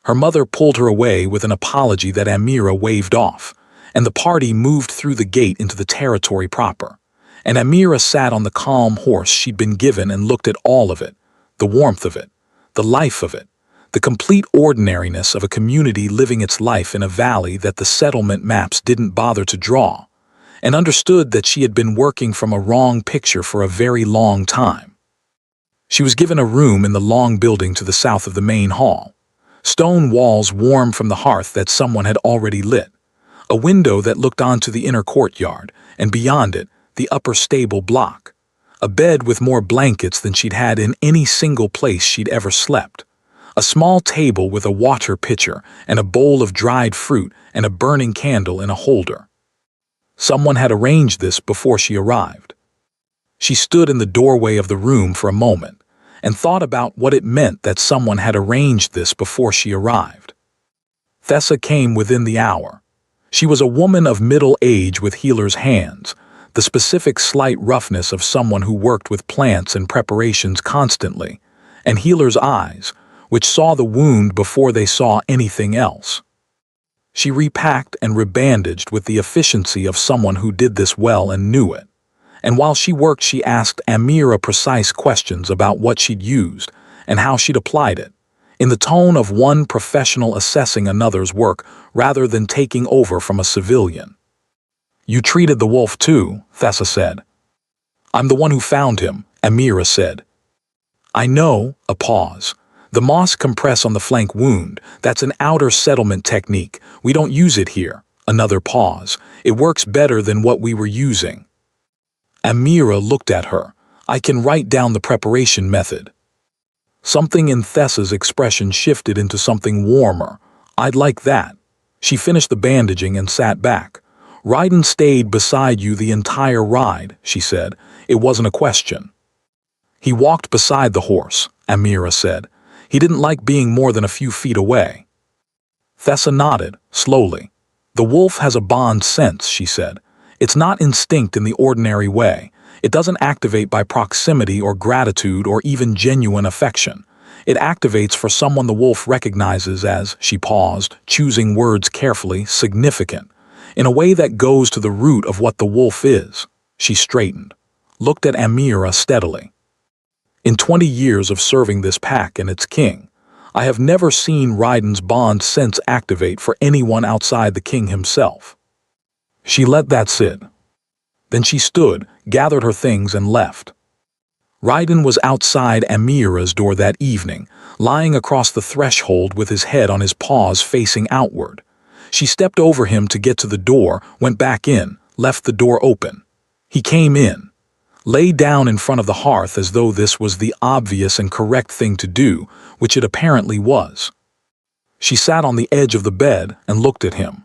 Her mother pulled her away with an apology that Amira waved off, and the party moved through the gate into the territory proper. And Amira sat on the calm horse she'd been given and looked at all of it, the warmth of it, the life of it, the complete ordinariness of a community living its life in a valley that the settlement maps didn't bother to draw, and understood that she had been working from a wrong picture for a very long time. She was given a room in the long building to the south of the main hall, stone walls warm from the hearth that someone had already lit, A window that looked onto the inner courtyard, and beyond it, the upper stable block. A bed with more blankets than she'd had in any single place she'd ever slept. A small table with a water pitcher and a bowl of dried fruit and a burning candle in a holder. Someone had arranged this before she arrived. She stood in the doorway of the room for a moment and thought about what it meant that someone had arranged this before she arrived. Thessa came within the hour. She was a woman of middle age with healer's hands, the specific slight roughness of someone who worked with plants and preparations constantly, and healer's eyes, which saw the wound before they saw anything else. She repacked and rebandaged with the efficiency of someone who did this well and knew it. And while she worked, she asked Amira precise questions about what she'd used and how she'd applied it, in the tone of one professional assessing another's work rather than taking over from a civilian. "You treated the wolf too," Thessa said. "I'm the one who found him," Amira said. "I know," a pause. "The moss compress on the flank wound, that's an outer settlement technique. We don't use it here." Another pause. "It works better than what we were using." Amira looked at her. "I can write down the preparation method." Something in Thessa's expression shifted into something warmer. "I'd like that." She finished the bandaging and sat back. "Raiden stayed beside you the entire ride," she said. "It wasn't a question." "He walked beside the horse," Amira said. "He didn't like being more than a few feet away." Thessa nodded, slowly. "The wolf has a bond sense," she said. "It's not instinct in the ordinary way. It doesn't activate by proximity or gratitude or even genuine affection. It activates for someone the wolf recognizes as," she paused, choosing words carefully, "significant, in a way that goes to the root of what the wolf is." She straightened, looked at Amira steadily. "In 20 years of serving this pack and its king, I have never seen Raiden's bond sense activate for anyone outside the king himself." She let that sit. Then she stood, gathered her things, and left. Raiden was outside Amira's door that evening, lying across the threshold with his head on his paws facing outward. She stepped over him to get to the door, went back in, left the door open. He came in, lay down in front of the hearth as though this was the obvious and correct thing to do, which it apparently was. She sat on the edge of the bed and looked at him.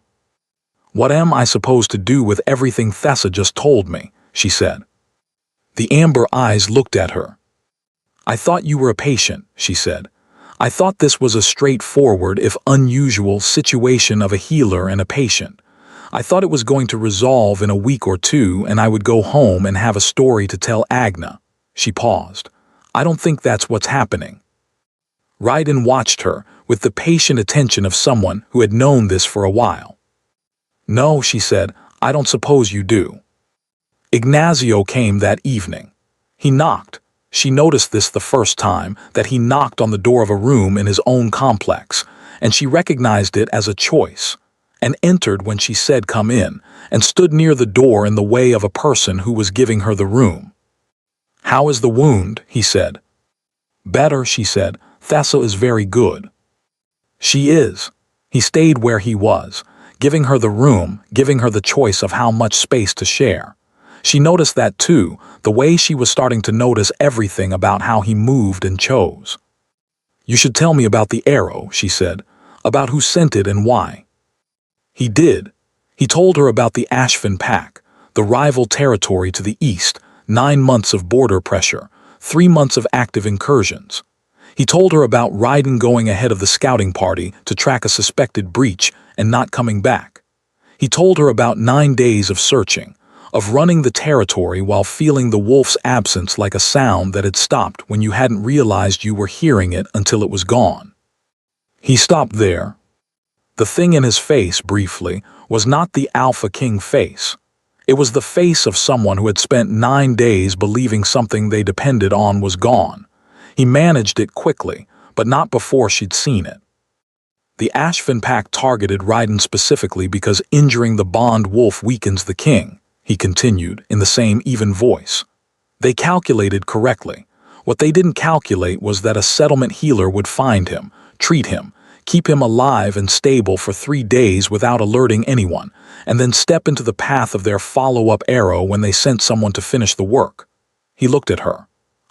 "What am I supposed to do with everything Thessa just told me?" she said. The amber eyes looked at her. "I thought you were a patient," she said. "I thought this was a straightforward, if unusual, situation of a healer and a patient. I thought it was going to resolve in a week or two and I would go home and have a story to tell Agna." She paused. "I don't think that's what's happening." Raiden watched her with the patient attention of someone who had known this for a while. "No," she said, "I don't suppose you do." Ignazio came that evening. He knocked. She noticed this the first time, that he knocked on the door of a room in his own complex, and she recognized it as a choice, and entered when she said come in, and stood near the door in the way of a person who was giving her the room. "How is the wound?" he said. "Better," she said. "Thessa is very good." "She is." He stayed where he was, giving her the room, giving her the choice of how much space to share. She noticed that too, the way she was starting to notice everything about how he moved and chose. "You should tell me about the arrow," she said, "about who sent it and why." He did. He told her about the Ashvin Pack, the rival territory to the east, 9 months of border pressure, 3 months of active incursions. He told her about Raiden going ahead of the scouting party to track a suspected breach and not coming back. He told her about 9 days of searching, of running the territory while feeling the wolf's absence like a sound that had stopped when you hadn't realized you were hearing it until it was gone. He stopped there. The thing in his face, briefly, was not the Alpha King face. It was the face of someone who had spent 9 days believing something they depended on was gone. He managed it quickly, but not before she'd seen it. The Ashvin Pack targeted Raiden specifically because injuring the Bond Wolf weakens the king, he continued in the same even voice. They calculated correctly. What they didn't calculate was that a settlement healer would find him, treat him, keep him alive and stable for 3 days without alerting anyone, and then step into the path of their follow-up arrow when they sent someone to finish the work. He looked at her.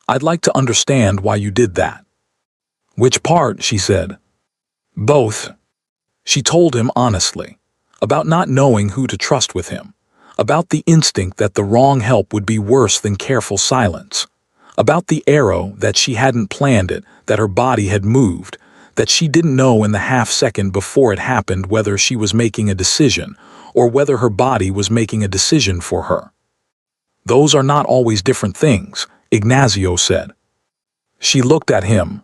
"I'd like to understand why you did that." "Which part?" she said. "Both." She told him honestly, about not knowing who to trust with him, about the instinct that the wrong help would be worse than careful silence, about the arrow that she hadn't planned it, that her body had moved, that she didn't know in the half-second before it happened whether she was making a decision or whether her body was making a decision for her. "Those are not always different things," Ignacio said. She looked at him.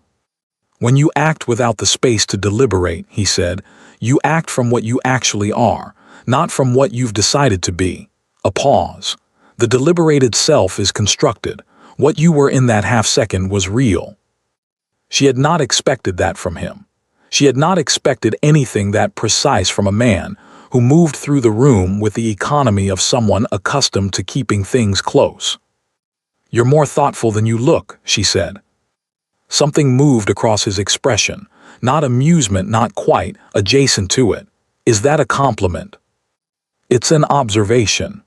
"When you act without the space to deliberate," he said, "you act from what you actually are, not from what you've decided to be." A pause. "The deliberated self is constructed. What you were in that half-second was real." She had not expected that from him. She had not expected anything that precise from a man who moved through the room with the economy of someone accustomed to keeping things close. "You're more thoughtful than you look," she said. Something moved across his expression, not amusement, not quite, adjacent to it. "Is that a compliment?" "It's an observation."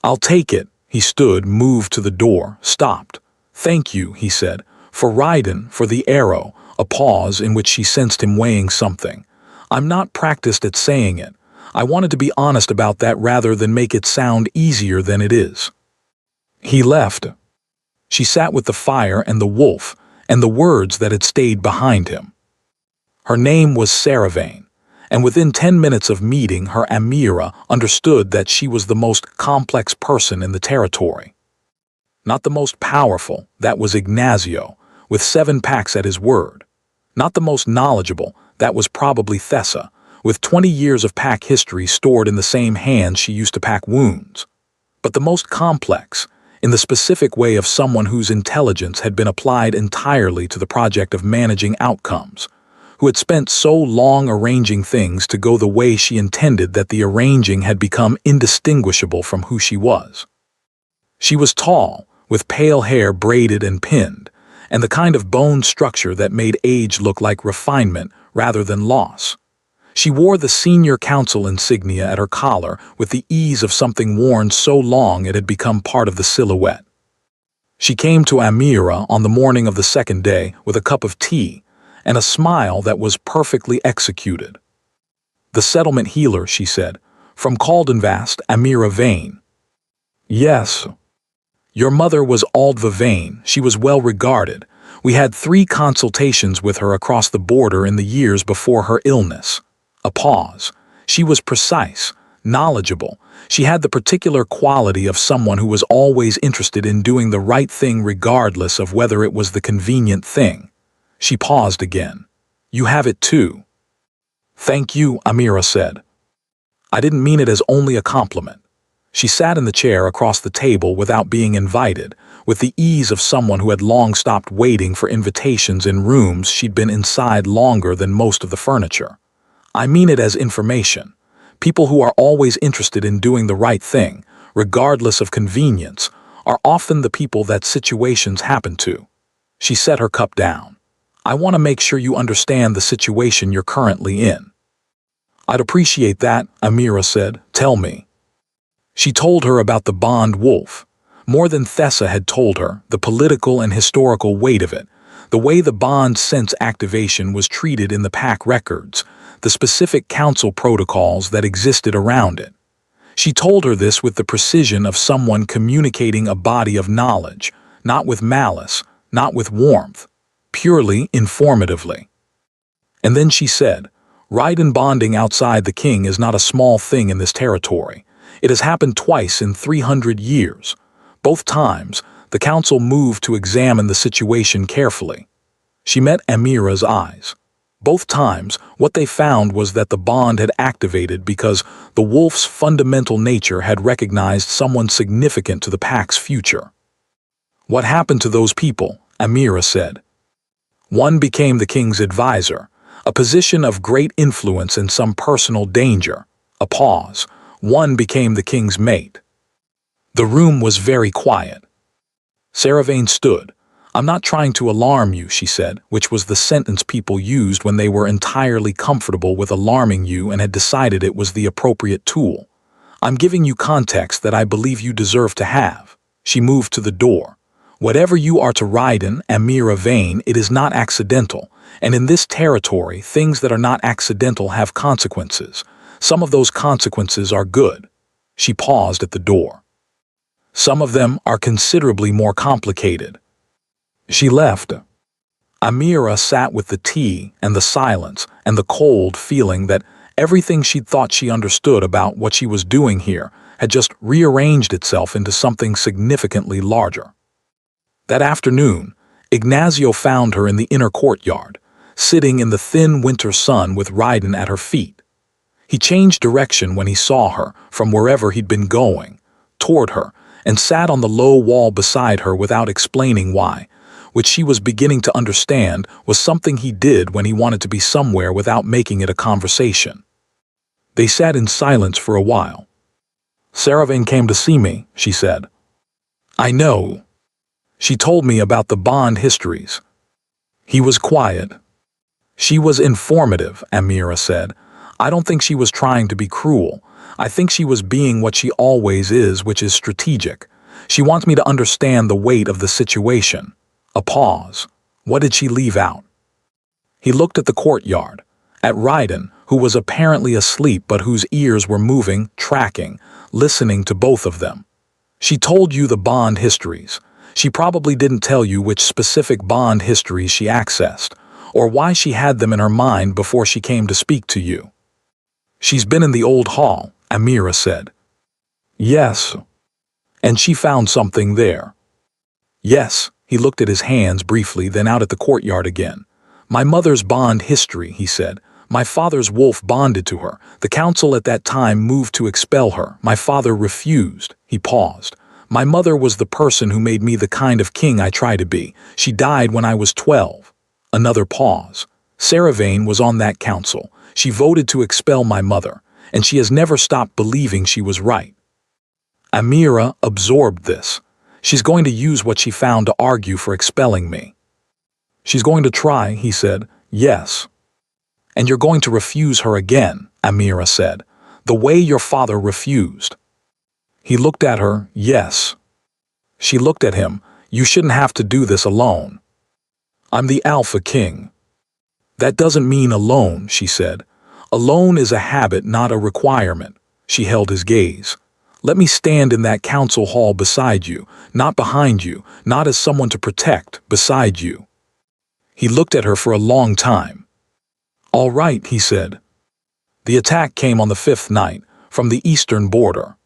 "I'll take it." He stood, moved to the door, stopped. "Thank you," he said, "for riding, for the arrow." A pause in which she sensed him weighing something. "I'm not practiced at saying it. I wanted to be honest about that rather than make it sound easier than it is." He left. She sat with the fire and the wolf, and the words that had stayed behind him. Her name was Saravain, and within 10 minutes of meeting her, Amira understood that she was the most complex person in the territory. Not the most powerful, that was Ignacio, with 7 packs at his word. Not the most knowledgeable, that was probably Thessa, with 20 years of pack history stored in the same hands she used to pack wounds. But the most complex, in the specific way of someone whose intelligence had been applied entirely to the project of managing outcomes, who had spent so long arranging things to go the way she intended that the arranging had become indistinguishable from who she was. She was tall, with pale hair braided and pinned, and the kind of bone structure that made age look like refinement rather than loss. She wore the senior council insignia at her collar with the ease of something worn so long it had become part of the silhouette. She came to Amira on the morning of the second day with a cup of tea and a smile that was perfectly executed. "The settlement healer," she said, "from Caldenvast, Amira Vane." "Yes." "Your mother was Aldva Vane. She was well regarded. We had 3 consultations with her across the border in the years before her illness." A pause. She was precise, knowledgeable. She had the particular quality of someone who was always interested in doing the right thing regardless of whether it was the convenient thing. She paused again. "You have it too." "Thank you," Amira said. "I didn't mean it as only a compliment." She sat in the chair across the table without being invited, with the ease of someone who had long stopped waiting for invitations in rooms she'd been inside longer than most of the furniture. "I mean it as information. People who are always interested in doing the right thing, regardless of convenience, are often the people that situations happen to." She set her cup down. "I want to make sure you understand the situation you're currently in." "I'd appreciate that," Amira said. "Tell me." She told her about the Bond Wolf. More than Thessa had told her, the political and historical weight of it, the way the Bond sense activation was treated in the pack records, the specific council protocols that existed around it. She told her this with the precision of someone communicating a body of knowledge, not with malice, not with warmth, purely informatively. And then she said, "Right and bonding outside the king is not a small thing in this territory. It has happened twice in 300 years. Both times, the council moved to examine the situation carefully." She met Amira's eyes. Both times, what they found was that the bond had activated because the wolf's fundamental nature had recognized someone significant to the pack's future. "What happened to those people?" Amira said. "One became the king's advisor, a position of great influence and some personal danger." A pause. "One became the king's mate." The room was very quiet. Saravain stood. I'm not trying to alarm you, she said, which was the sentence people used when they were entirely comfortable with alarming you and had decided it was the appropriate tool. I'm giving you context that I believe you deserve to have. She moved to the door. Whatever you are to Ryden, Amira Vane, it is not accidental, and in this territory, things that are not accidental have consequences. Some of those consequences are good. She paused at the door. Some of them are considerably more complicated. She left. Amira sat with the tea and the silence and the cold feeling that everything she'd thought she understood about what she was doing here had just rearranged itself into something significantly larger. That afternoon, Ignazio found her in the inner courtyard, sitting in the thin winter sun with Ryden at her feet. He changed direction when he saw her from wherever he'd been going, toward her, and sat on the low wall beside her without explaining why, which she was beginning to understand was something he did when he wanted to be somewhere without making it a conversation. They sat in silence for a while. "Saravane came to see me," she said. "I know. She told me about the Bond histories." He was quiet. "She was informative," Amira said. "I don't think she was trying to be cruel. I think she was being what she always is, which is strategic. She wants me to understand the weight of the situation." A pause. What did she leave out? He looked at the courtyard, at Ryden, who was apparently asleep but whose ears were moving, tracking, listening to both of them. "She told you the Bond histories. She probably didn't tell you which specific Bond histories she accessed, or why she had them in her mind before she came to speak to you." "She's been in the old hall," Amira said. "Yes. And she found something there." "Yes." He looked at his hands briefly, then out at the courtyard again. "My mother's Bond history," he said. "My father's wolf bonded to her. The council at that time moved to expel her. My father refused." He paused. "My mother was the person who made me the kind of king I try to be. She died when I was 12. Another pause. "Saravane was on that council. She voted to expel my mother, and she has never stopped believing she was right." Amira absorbed this. "She's going to use what she found to argue for expelling me." "She's going to try," he said. "Yes." "And you're going to refuse her again," Amira said, "the way your father refused." He looked at her. "Yes." She looked at him. "You shouldn't have to do this alone." "I'm the Alpha King." "That doesn't mean alone," she said. "Alone is a habit, not a requirement." She held his gaze. "Let me stand in that council hall beside you, not behind you, not as someone to protect, beside you." He looked at her for a long time. "All right," he said. "The attack came on the 5th night, from the eastern border."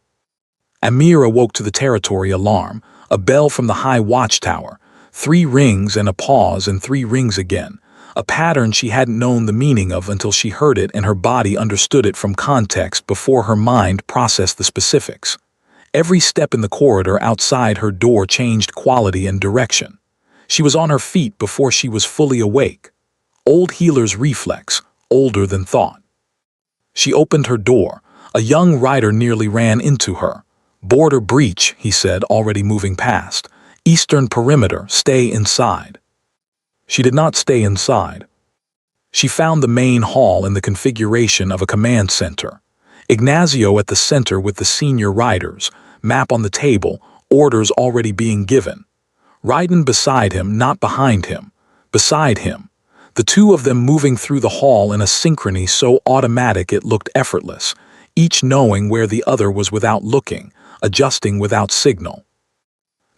Amira woke to the territory alarm, a bell from the high watchtower, 3 rings and a pause and 3 rings again, a pattern she hadn't known the meaning of until she heard it and her body understood it from context before her mind processed the specifics. Every step in the corridor outside her door changed quality and direction. She was on her feet before she was fully awake. Old healer's reflex, older than thought. She opened her door. A young rider nearly ran into her. "Border breach," he said, already moving past. "Eastern perimeter, stay inside." She did not stay inside. She found the main hall in the configuration of a command center. Ignazio at the center with the senior riders, map on the table, orders already being given. Ryden beside him, not behind him. Beside him. The two of them moving through the hall in a synchrony so automatic it looked effortless, each knowing where the other was without looking, adjusting without signal.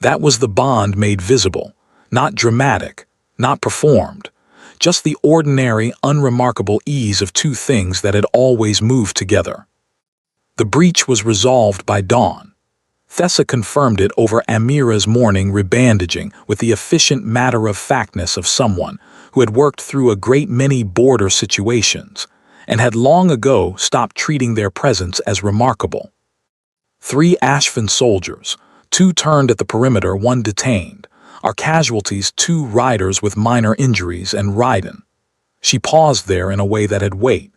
That was the bond made visible, not dramatic, not performed, just the ordinary, unremarkable ease of two things that had always moved together. The breach was resolved by dawn. Thessa confirmed it over Amira's morning rebandaging with the efficient matter-of-factness of someone who had worked through a great many border situations and had long ago stopped treating their presence as remarkable. 3 Ashfin soldiers, 2 turned at the perimeter, 1 detained. Our casualties, 2 riders with minor injuries and Ryden. She paused there in a way that had weight.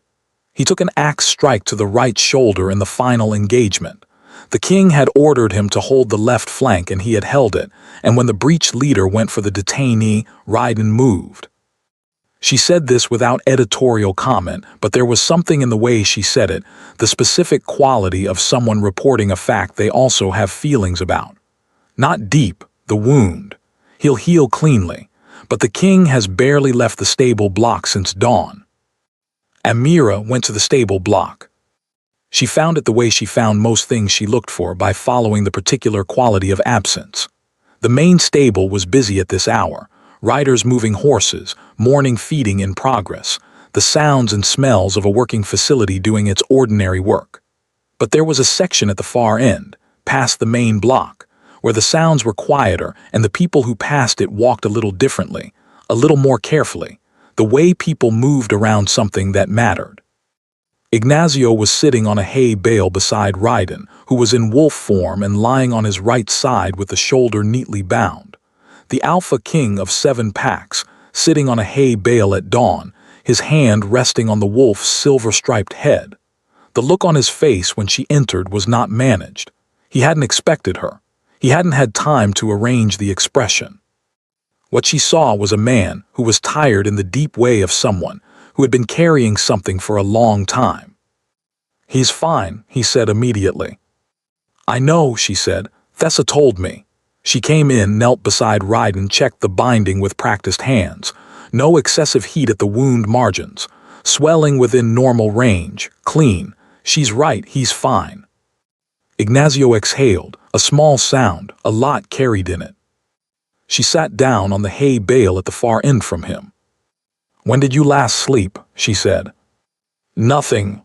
He took an axe strike to the right shoulder in the final engagement. The king had ordered him to hold the left flank and he had held it, and when the breach leader went for the detainee, Ryden moved. She said this without editorial comment, but there was something in the way she said it, the specific quality of someone reporting a fact they also have feelings about. Not deep, the wound. He'll heal cleanly, but the king has barely left the stable block since dawn. Amira went to the stable block. She found it the way she found most things she looked for, by following the particular quality of absence. The main stable was busy at this hour, riders moving horses, morning feeding in progress, the sounds and smells of a working facility doing its ordinary work. But there was a section at the far end, past the main block, where the sounds were quieter and the people who passed it walked a little differently, a little more carefully, the way people moved around something that mattered. Ignazio was sitting on a hay bale beside Ryden, who was in wolf form and lying on his right side with the shoulder neatly bound. The alpha king of 7 packs, sitting on a hay bale at dawn, his hand resting on the wolf's silver-striped head. The look on his face when she entered was not managed. He hadn't expected her. He hadn't had time to arrange the expression. What she saw was a man who was tired in the deep way of someone who had been carrying something for a long time. "He's fine," he said immediately. "I know," she said. "Thessa told me." She came in, knelt beside Ryden, checked the binding with practiced hands. No excessive heat at the wound margins. Swelling within normal range. Clean. She's right, he's fine. Ignazio exhaled, a small sound, a lot carried in it. She sat down on the hay bale at the far end from him. "When did you last sleep?" she said. "Nothing."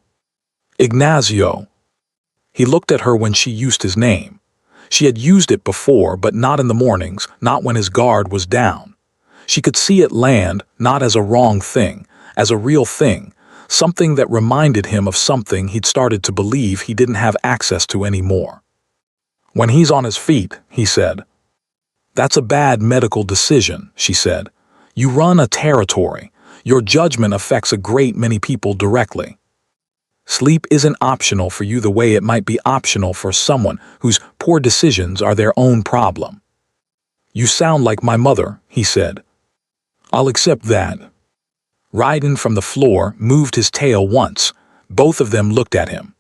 "Ignazio." He looked at her when she used his name. She had used it before, but not in the mornings, not when his guard was down. She could see it land, not as a wrong thing, as a real thing, something that reminded him of something he'd started to believe he didn't have access to anymore. "When he's on his feet," he said. "That's a bad medical decision," she said. "You run a territory. Your judgment affects a great many people directly. Sleep isn't optional for you the way it might be optional for someone whose poor decisions are their own problem." "You sound like my mother," he said. "I'll accept that." Ryden from the floor moved his tail once. Both of them looked at him.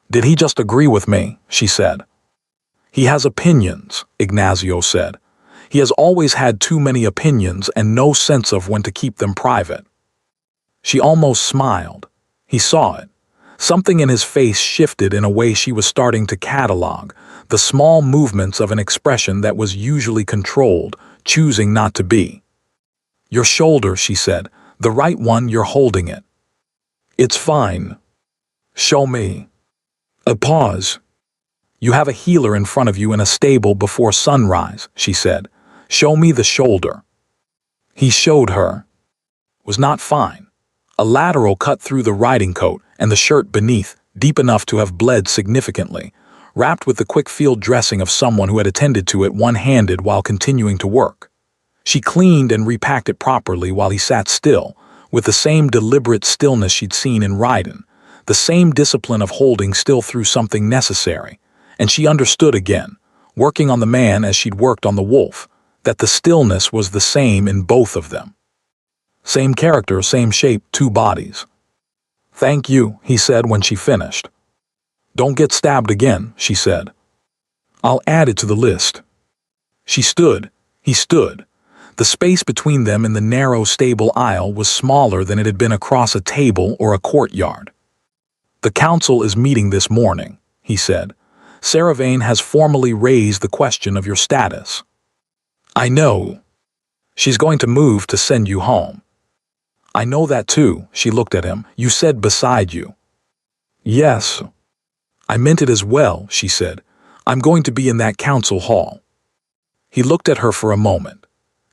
"Did he just agree with me?" she said. "He has opinions," Ignazio said. "He has always had too many opinions and no sense of when to keep them private." She almost smiled. He saw it. Something in his face shifted in a way she was starting to catalog, the small movements of an expression that was usually controlled, choosing not to be. "Your shoulder," she said. "The right one, you're holding it." "It's fine." "Show me." A pause. "You have a healer in front of you in a stable before sunrise," she said. "Show me the shoulder." He showed her. Was not fine. A lateral cut through the riding coat and the shirt beneath, deep enough to have bled significantly, wrapped with the quick field dressing of someone who had attended to it one-handed while continuing to work. She cleaned and repacked it properly while he sat still, with the same deliberate stillness she'd seen in Ryden, the same discipline of holding still through something necessary, and she understood again, working on the man as she'd worked on the wolf, that the stillness was the same in both of them. Same character, same shape, 2 bodies. "Thank you," he said when she finished. "Don't get stabbed again," she said. "I'll add it to the list." She stood. He stood. The space between them in the narrow stable aisle was smaller than it had been across a table or a courtyard. "The council is meeting this morning," he said. "Saravane has formally raised the question of your status." "I know. She's going to move to send you home." "I know that too," she looked at him. "You said beside you." "Yes." "I meant it as well," she said. "I'm going to be in that council hall." He looked at her for a moment.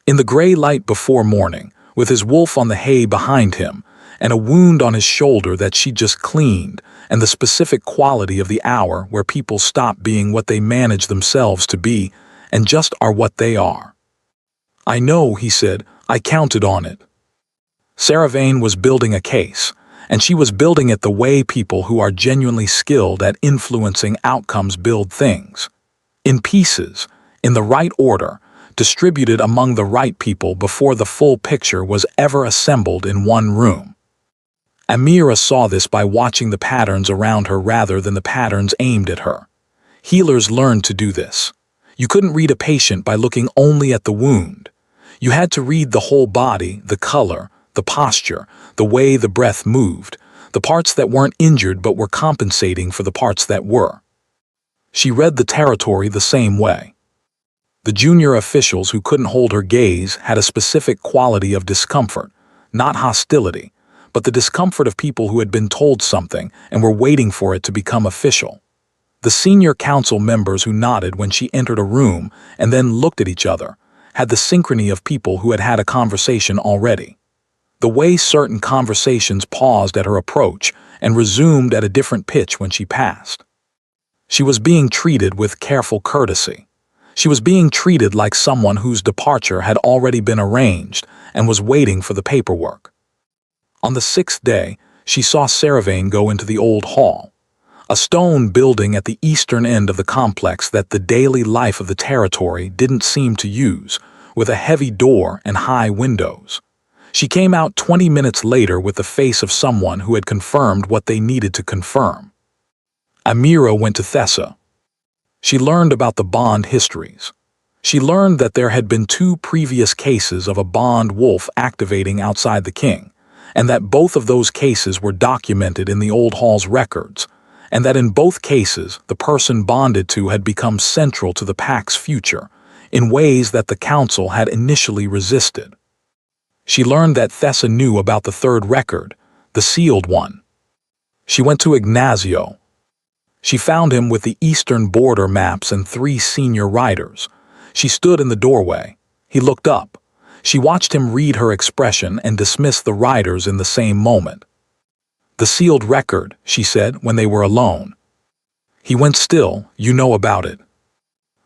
In the gray light before morning, with his wolf on the hay behind him, and a wound on his shoulder that she'd just cleaned, and the specific quality of the hour where people stop being what they manage themselves to be, and just are what they are. "I know," he said. "I counted on it." Saravane was building a case, and she was building it the way people who are genuinely skilled at influencing outcomes build things. In pieces, in the right order, distributed among the right people before the full picture was ever assembled in one room. Amira saw this by watching the patterns around her rather than the patterns aimed at her. Healers learned to do this. You couldn't read a patient by looking only at the wound. You had to read the whole body, the color, the posture, the way the breath moved, the parts that weren't injured but were compensating for the parts that were. She read the territory the same way. The junior officials who couldn't hold her gaze had a specific quality of discomfort, not hostility, but the discomfort of people who had been told something and were waiting for it to become official. The senior council members who nodded when she entered a room and then looked at each other had the synchrony of people who had had a conversation already. The way certain conversations paused at her approach and resumed at a different pitch when she passed. She was being treated with careful courtesy. She was being treated like someone whose departure had already been arranged and was waiting for the paperwork. On the 6th day, she saw Saravane go into the old hall, a stone building at the eastern end of the complex that the daily life of the territory didn't seem to use, with a heavy door and high windows. She came out 20 minutes later with the face of someone who had confirmed what they needed to confirm. Amira went to Thessa. She learned about the bond histories. She learned that there had been 2 previous cases of a bond wolf activating outside the king, and that both of those cases were documented in the old hall's records, and that in both cases the person bonded to had become central to the pack's future in ways that the council had initially resisted. She learned that Thessa knew about the 3rd record, the sealed one. She went to Ignazio. She found him with the eastern border maps and 3 senior riders. She stood in the doorway. He looked up. She watched him read her expression and dismiss the riders in the same moment. "The sealed record," she said when they were alone. He went still. "You know about it."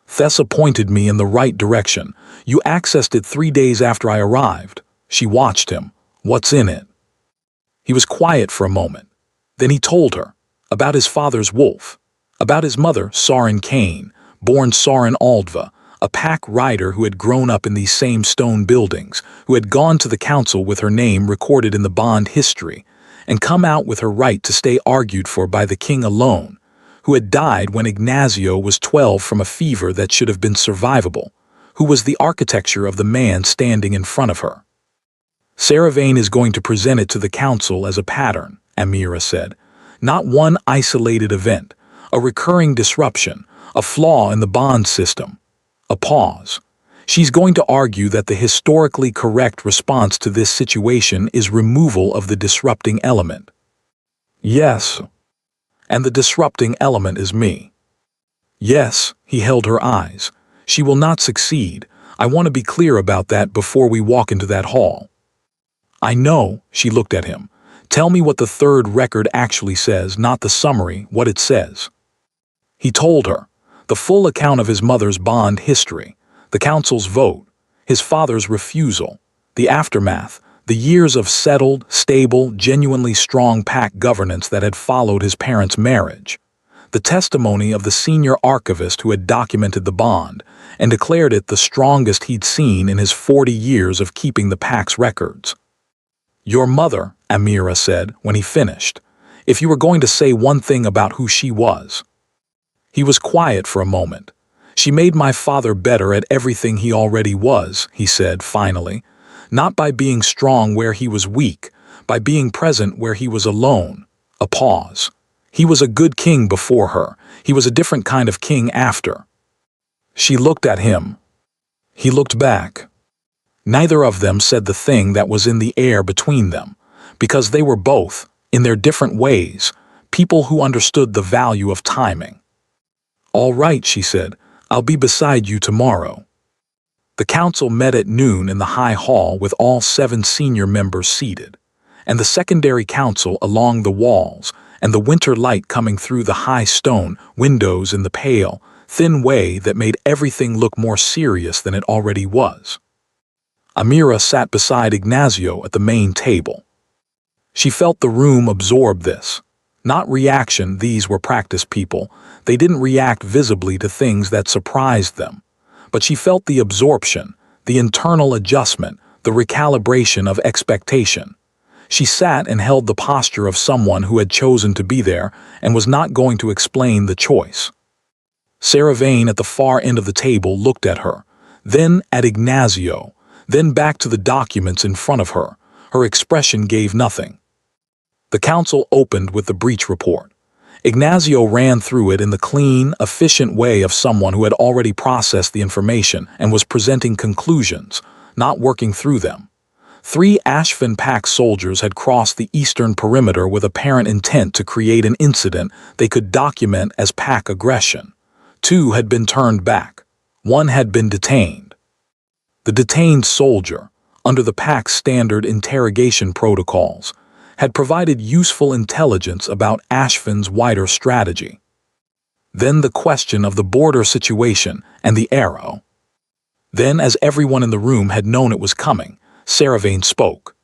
Thessa pointed me in the right direction. "You accessed it 3 days after I arrived." She watched him. "What's in it?" He was quiet for a moment. Then he told her about his father's wolf, about his mother, Sarin Kane, born Sarin Aldva, a pack rider who had grown up in these same stone buildings, who had gone to the council with her name recorded in the bond history, and come out with her right to stay argued for by the king alone, who had died when Ignazio was 12 from a fever that should have been survivable, who was the architecture of the man standing in front of her. "Saravane is going to present it to the council as a pattern," Amira said. "Not one isolated event, a recurring disruption, a flaw in the bond system." A pause. "She's going to argue that the historically correct response to this situation is removal of the disrupting element." "Yes. And the disrupting element is me." "Yes," he held her eyes. "She will not succeed. I want to be clear about that before we walk into that hall." "I know," she looked at him. "Tell me what the 3rd record actually says, not the summary, what it says." He told her the full account of his mother's bond history, the council's vote, his father's refusal, the aftermath, the years of settled, stable, genuinely strong pack governance that had followed his parents' marriage, the testimony of the senior archivist who had documented the bond and declared it the strongest he'd seen in his 40 years of keeping the pack's records. "Your mother," Amira said when he finished, "if you were going to say one thing about who she was." He was quiet for a moment. "She made my father better at everything he already was," he said finally, "not by being strong where he was weak, by being present where he was alone." A pause. "He was a good king before her. He was a different kind of king after." She looked at him. He looked back. Neither of them said the thing that was in the air between them, because they were both, in their different ways, people who understood the value of timing. "All right," she said, "I'll be beside you tomorrow." The council met at noon in the high hall with all 7 senior members seated, and the secondary council along the walls, and the winter light coming through the high stone windows in the pale, thin way that made everything look more serious than it already was. Amira sat beside Ignazio at the main table. She felt the room absorb this. Not reaction, these were practiced people. They didn't react visibly to things that surprised them. But she felt the absorption, the internal adjustment, the recalibration of expectation. She sat and held the posture of someone who had chosen to be there and was not going to explain the choice. Sarah Vane at the far end of the table looked at her, then at Ignacio, then back to the documents in front of her. Her expression gave nothing. The council opened with the breach report. Ignacio ran through it in the clean, efficient way of someone who had already processed the information and was presenting conclusions, not working through them. 3 Ashfin Pack soldiers had crossed the eastern perimeter with apparent intent to create an incident they could document as Pack aggression. 2 had been turned back. 1 had been detained. The detained soldier, under the Pack's standard interrogation protocols, had provided useful intelligence about Ashfin's wider strategy. Then the question of the border situation and the arrow. Then, as everyone in the room had known it was coming, Sarah Vane spoke.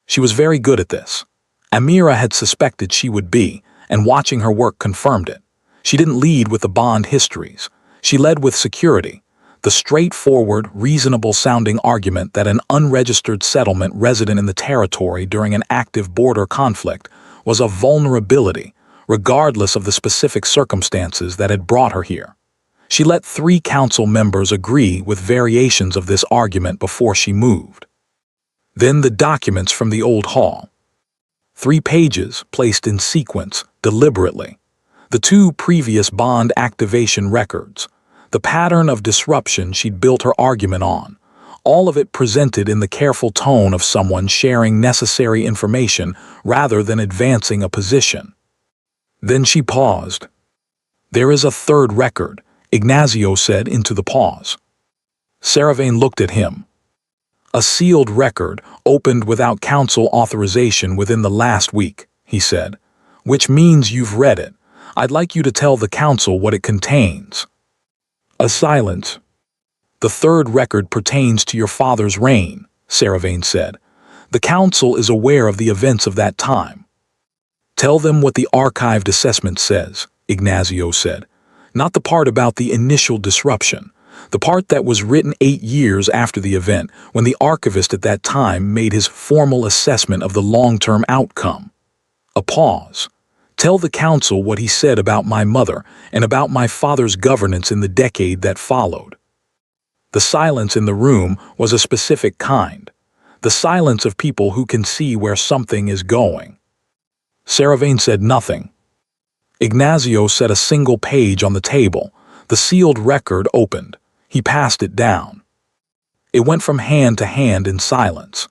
She was very good at this. Amira had suspected she would be, and watching her work confirmed it. She didn't lead with the bond histories. She led with security, the straightforward, reasonable-sounding argument that an unregistered settlement resident in the territory during an active border conflict was a vulnerability, regardless of the specific circumstances that had brought her here. She let 3 council members agree with variations of this argument before she moved. Then the documents from the old hall. 3 pages placed in sequence, deliberately. The 2 previous bond activation records. The pattern of disruption she'd built her argument on, all of it presented in the careful tone of someone sharing necessary information rather than advancing a position. Then she paused. "There is a 3rd record," Ignacio said into the pause. Sarah Vane looked at him. "A sealed record opened without council authorization within the last week," he said, "which means you've read it. I'd like you to tell the council what it contains." A silence. "The 3rd record pertains to your father's reign," Sarah Vane said. "The council is aware of the events of that time." "Tell them what the archived assessment says," Ignacio said. "Not the part about the initial disruption, the part that was written 8 years after the event when the archivist at that time made his formal assessment of the long-term outcome." A pause. "Tell the council what he said about my mother and about my father's governance in the decade that followed." The silence in the room was a specific kind, the silence of people who can see where something is going. Sarah Vane said nothing. Ignacio set a single page on the table. The sealed record opened. He passed it down. It went from hand to hand in silence.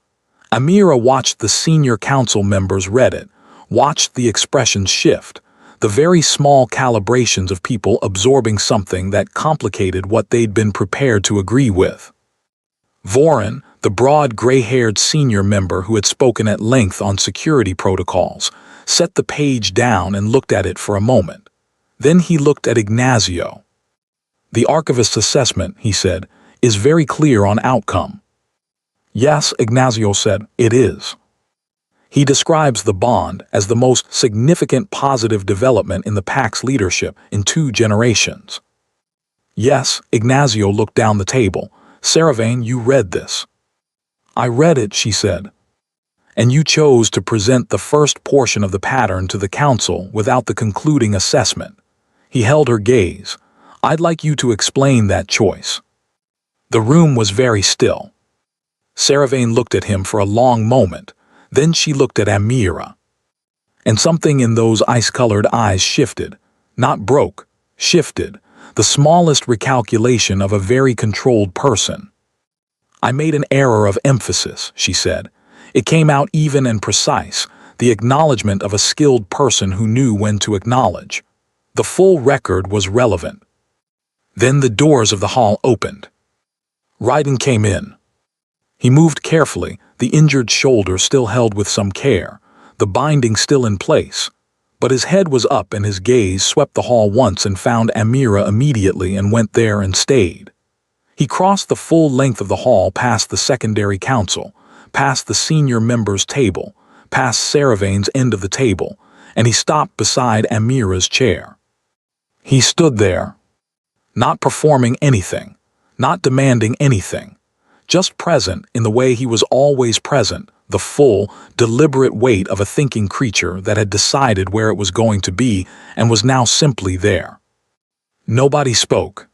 Amira watched the senior council members read it, watched the expressions shift, the very small calibrations of people absorbing something that complicated what they'd been prepared to agree with. Voren, the broad gray-haired senior member who had spoken at length on security protocols, set the page down and looked at it for a moment. Then he looked at Ignacio. "The archivist's assessment," he said, "is very clear on outcome." "Yes," Ignacio said, "it is." He describes the bond as the most significant positive development in the Pack's leadership in 2 generations. "Yes," Ignacio looked down the table. "Sarah Vane, you read this." "I read it," she said. "And you chose to present the first portion of the pattern to the council without the concluding assessment." He held her gaze. "I'd like you to explain that choice." The room was very still. Sarah Vane looked at him for a long moment. Then she looked at Amira. And something in those ice-colored eyes shifted. Not broke, shifted. The smallest recalculation of a very controlled person. "I made an error of emphasis," she said. "It came out even and precise, the acknowledgement of a skilled person who knew when to acknowledge. The full record was relevant." Then the doors of the hall opened. Ryden came in. He moved carefully, the injured shoulder still held with some care, the binding still in place. But his head was up and his gaze swept the hall once and found Amira immediately and went there and stayed. He crossed the full length of the hall past the secondary council, past the senior members' table, past Saravain's end of the table, and he stopped beside Amira's chair. He stood there, not performing anything, not demanding anything, just present in the way he was always present, the full, deliberate weight of a thinking creature that had decided where it was going to be and was now simply there. Nobody spoke.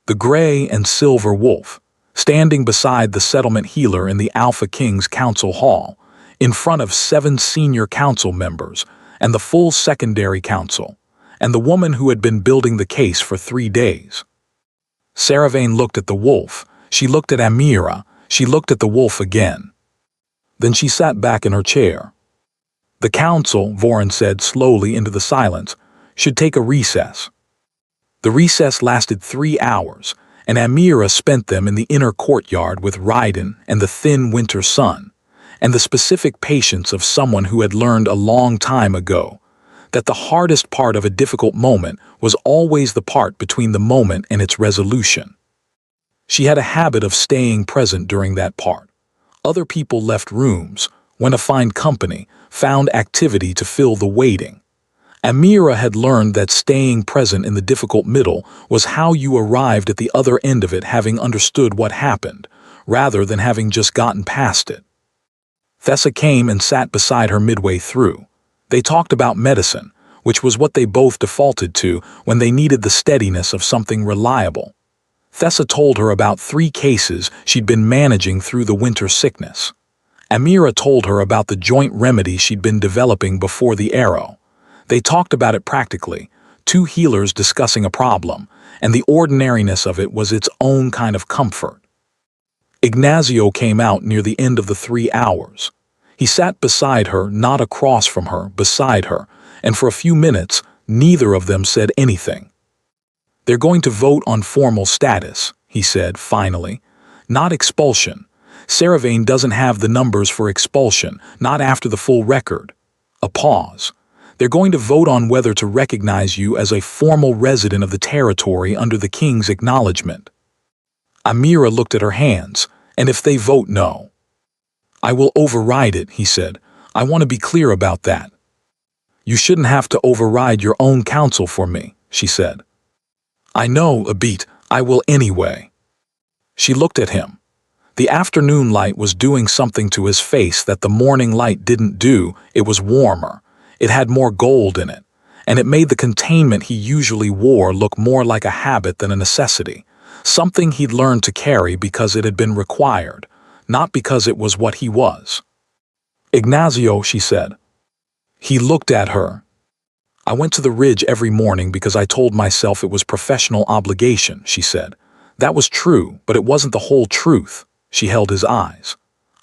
The gray and silver wolf, standing beside the settlement healer in the Alpha King's council hall, in front of 7 senior council members and the full secondary council, and the woman who had been building the case for 3 days. Saravain looked at the wolf, she looked at Amira, she looked at the wolf again. Then she sat back in her chair. The council, Vorin said slowly into the silence, should take a recess. The recess lasted 3 hours, and Amira spent them in the inner courtyard with Raiden and the thin winter sun, and the specific patience of someone who had learned a long time ago that the hardest part of a difficult moment was always the part between the moment and its resolution. She had a habit of staying present during that part. Other people left rooms, went to find company, found activity to fill the waiting. Amira had learned that staying present in the difficult middle was how you arrived at the other end of it, having understood what happened, rather than having just gotten past it. Thessa came and sat beside her midway through. They talked about medicine, which was what they both defaulted to when they needed the steadiness of something reliable. Thessa told her about 3 cases she'd been managing through the winter sickness. Amira told her about the joint remedy she'd been developing before the arrow. They talked about it practically, 2 healers discussing a problem, and the ordinariness of it was its own kind of comfort. Ignazio came out near the end of the 3 hours. He sat beside her, not across from her, beside her, and for a few minutes, neither of them said anything. "They're going to vote on formal status," he said, finally. "Not expulsion. Saravain doesn't have the numbers for expulsion, not after the full record." A pause. "They're going to vote on whether to recognize you as a formal resident of the territory under the king's acknowledgement." Amira looked at her hands, "And if they vote no?" "I will override it," he said. "I want to be clear about that." "You shouldn't have to override your own counsel for me," she said. "I know, Abit, I will anyway." She looked at him. The afternoon light was doing something to his face that the morning light didn't do. It was warmer. It had more gold in it, and it made the containment he usually wore look more like a habit than a necessity, something he'd learned to carry because it had been required, not because it was what he was. "Ignazio," she said. He looked at her. "I went to the ridge every morning because I told myself it was professional obligation," she said. "That was true, but it wasn't the whole truth." She held his eyes.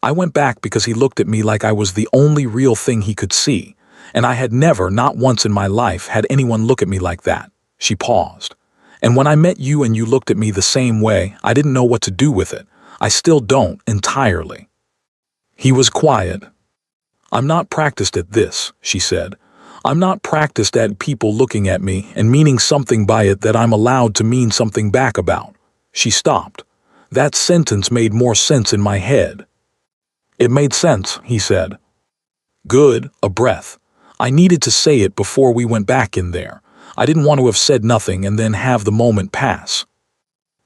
"I went back because he looked at me like I was the only real thing he could see, and I had never, not once in my life, had anyone look at me like that." She paused. "And when I met you and you looked at me the same way, I didn't know what to do with it. I still don't, entirely." He was quiet. "I'm not practiced at this," she said. "I'm not practiced at people looking at me and meaning something by it that I'm allowed to mean something back about." She stopped. That sentence made more sense in my head. "It made sense," he said. "Good," a breath. "I needed to say it before we went back in there. I didn't want to have said nothing and then have the moment pass."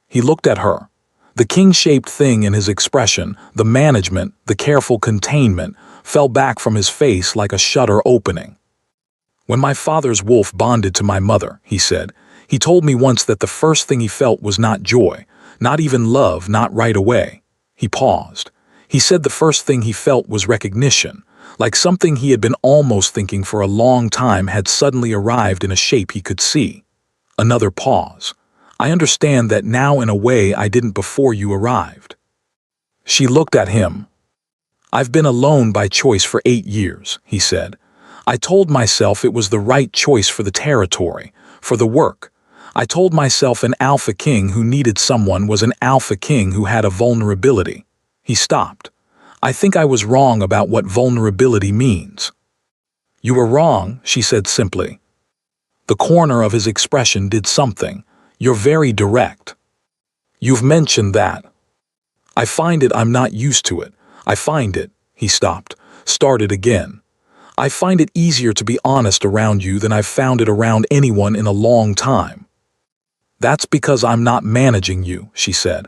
He looked at her. The king-shaped thing in his expression, the management, the careful containment, fell back from his face like a shutter opening. "When my father's wolf bonded to my mother," he said, "he told me once that the first thing he felt was not joy, not even love, not right away." He paused. He said the first thing he felt was recognition, like something he had been almost thinking for a long time had suddenly arrived in a shape he could see. Another pause. "I understand that now in a way I didn't before you arrived." She looked at him. "I've been alone by choice for 8 years," he said. "I told myself it was the right choice for the territory, for the work. I told myself an alpha king who needed someone was an alpha king who had a vulnerability." He stopped. "I think I was wrong about what vulnerability means." "You were wrong," she said simply. The corner of his expression did something. "You're very direct." "You've mentioned that." "I find it I'm not used to it. I find it," he stopped, started again. I find it easier to be honest around you than I've found it around anyone in a long time. That's because I'm not managing you, she said.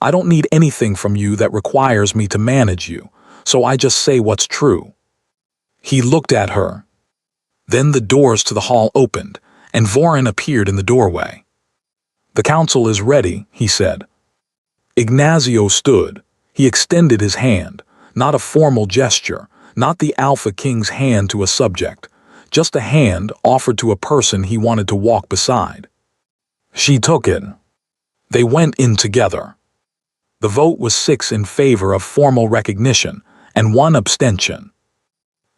I don't need anything from you that requires me to manage you, so I just say what's true. He looked at her. Then the doors to the hall opened, and Vorin appeared in the doorway. The council is ready, he said. Ignazio stood. He extended his hand, not a formal gesture, not the Alpha King's hand to a subject, just a hand offered to a person he wanted to walk beside. She took it. They went in together. The vote was 6 in favor of formal recognition and 1 abstention.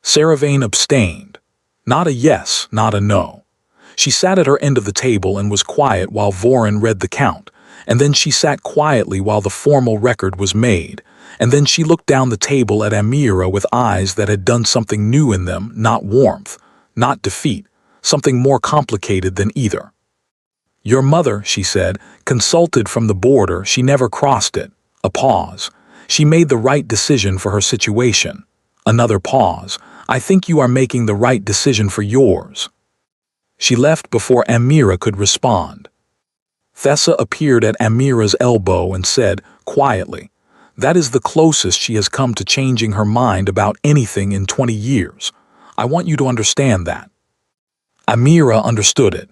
Saravane abstained. Not a yes, not a no. She sat at her end of the table and was quiet while Vorin read the count, and then she sat quietly while the formal record was made, and then she looked down the table at Amira with eyes that had done something new in them, not warmth, not defeat, something more complicated than either. Your mother, she said, consulted from the border, she never crossed it. A pause. She made the right decision for her situation. Another pause. I think you are making the right decision for yours. She left before Amira could respond. Thessa appeared at Amira's elbow and said, quietly, that is the closest she has come to changing her mind about anything in 20 years. I want you to understand that. Amira understood it.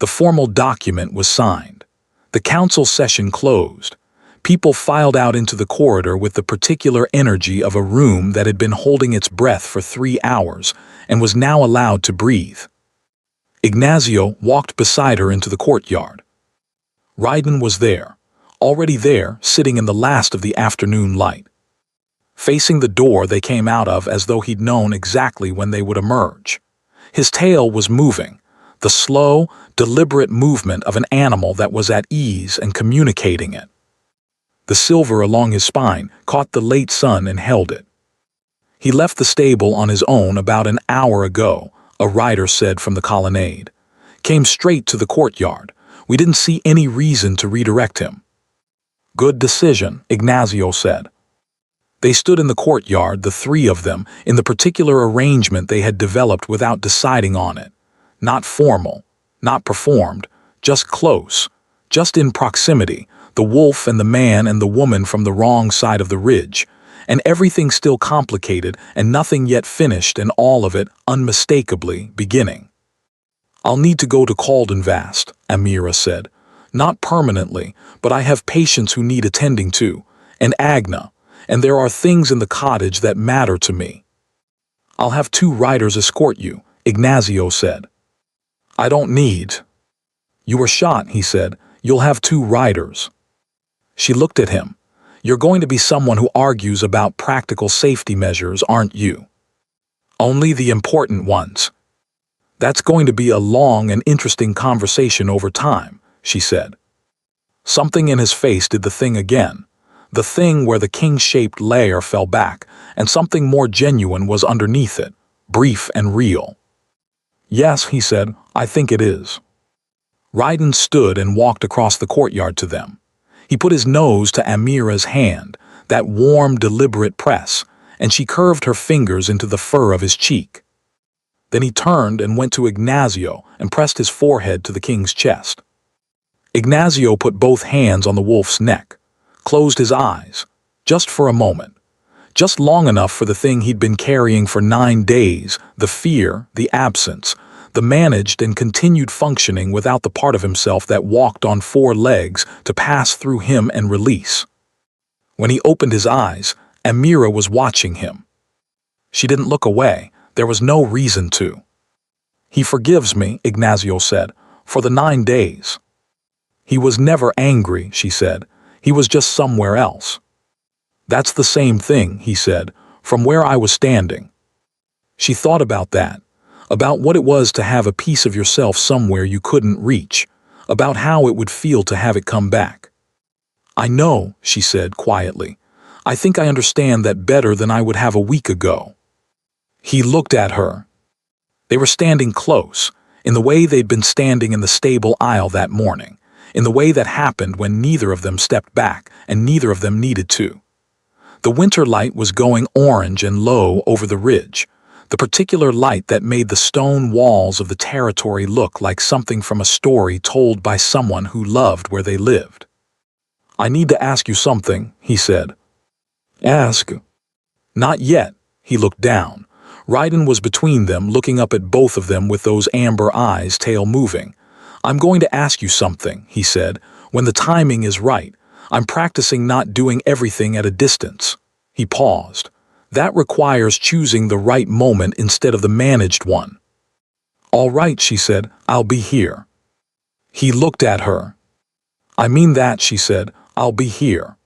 The formal document was signed. The council session closed. People filed out into the corridor with the particular energy of a room that had been holding its breath for 3 hours and was now allowed to breathe. Ignazio walked beside her into the courtyard. Raiden was there, already there, sitting in the last of the afternoon light. Facing the door they came out of as though he'd known exactly when they would emerge. His tail was moving, the slow, deliberate movement of an animal that was at ease and communicating it. The silver along his spine caught the late sun and held it. He left the stable on his own about an hour ago, a rider said from the colonnade. Came straight to the courtyard. We didn't see any reason to redirect him. Good decision, Ignazio said. They stood in the courtyard, the 3 of them, in the particular arrangement they had developed without deciding on it. Not formal, not performed, just close, just in proximity, the wolf and the man and the woman from the wrong side of the ridge, and everything still complicated and nothing yet finished and all of it unmistakably beginning. I'll need to go to Caldenvast, Amira said. Not permanently, but I have patients who need attending to, and Agna, and there are things in the cottage that matter to me. I'll have 2 riders escort you, Ignazio said. I don't need. You were shot, he said. You'll have 2 riders. She looked at him. You're going to be someone who argues about practical safety measures, aren't you? Only the important ones. That's going to be a long and interesting conversation over time, she said. Something in his face did the thing again. The thing where the king-shaped layer fell back, and something more genuine was underneath it, brief and real. Yes, he said, I think it is. Raiden stood and walked across the courtyard to them. He put his nose to Amira's hand, that warm, deliberate press, and she curved her fingers into the fur of his cheek. Then he turned and went to Ignazio and pressed his forehead to the king's chest. Ignazio put both hands on the wolf's neck, closed his eyes, just for a moment, just long enough for the thing he'd been carrying for 9 days, the fear, the absence, the managed and continued functioning without the part of himself that walked on 4 legs to pass through him and release. When he opened his eyes, Amira was watching him. She didn't look away. There was no reason to. He forgives me, Ignazio said, for the 9 days. He was never angry, she said. He was just somewhere else. That's the same thing, he said, from where I was standing. She thought about that, about what it was to have a piece of yourself somewhere you couldn't reach, about how it would feel to have it come back. I know, she said quietly. I think I understand that better than I would have a week ago. He looked at her. They were standing close, in the way they'd been standing in the stable aisle that morning, in the way that happened when neither of them stepped back and neither of them needed to. The winter light was going orange and low over the ridge, the particular light that made the stone walls of the territory look like something from a story told by someone who loved where they lived. "I need to ask you something," he said. "Ask." "Not yet." He looked down. Ryden was between them, looking up at both of them with those amber eyes, tail moving. "I'm going to ask you something," he said. "When the timing is right. I'm practicing not doing everything at a distance." He paused. "That requires choosing the right moment instead of the managed one." "All right," she said. "I'll be here." He looked at her. "I mean that," she said. "I'll be here."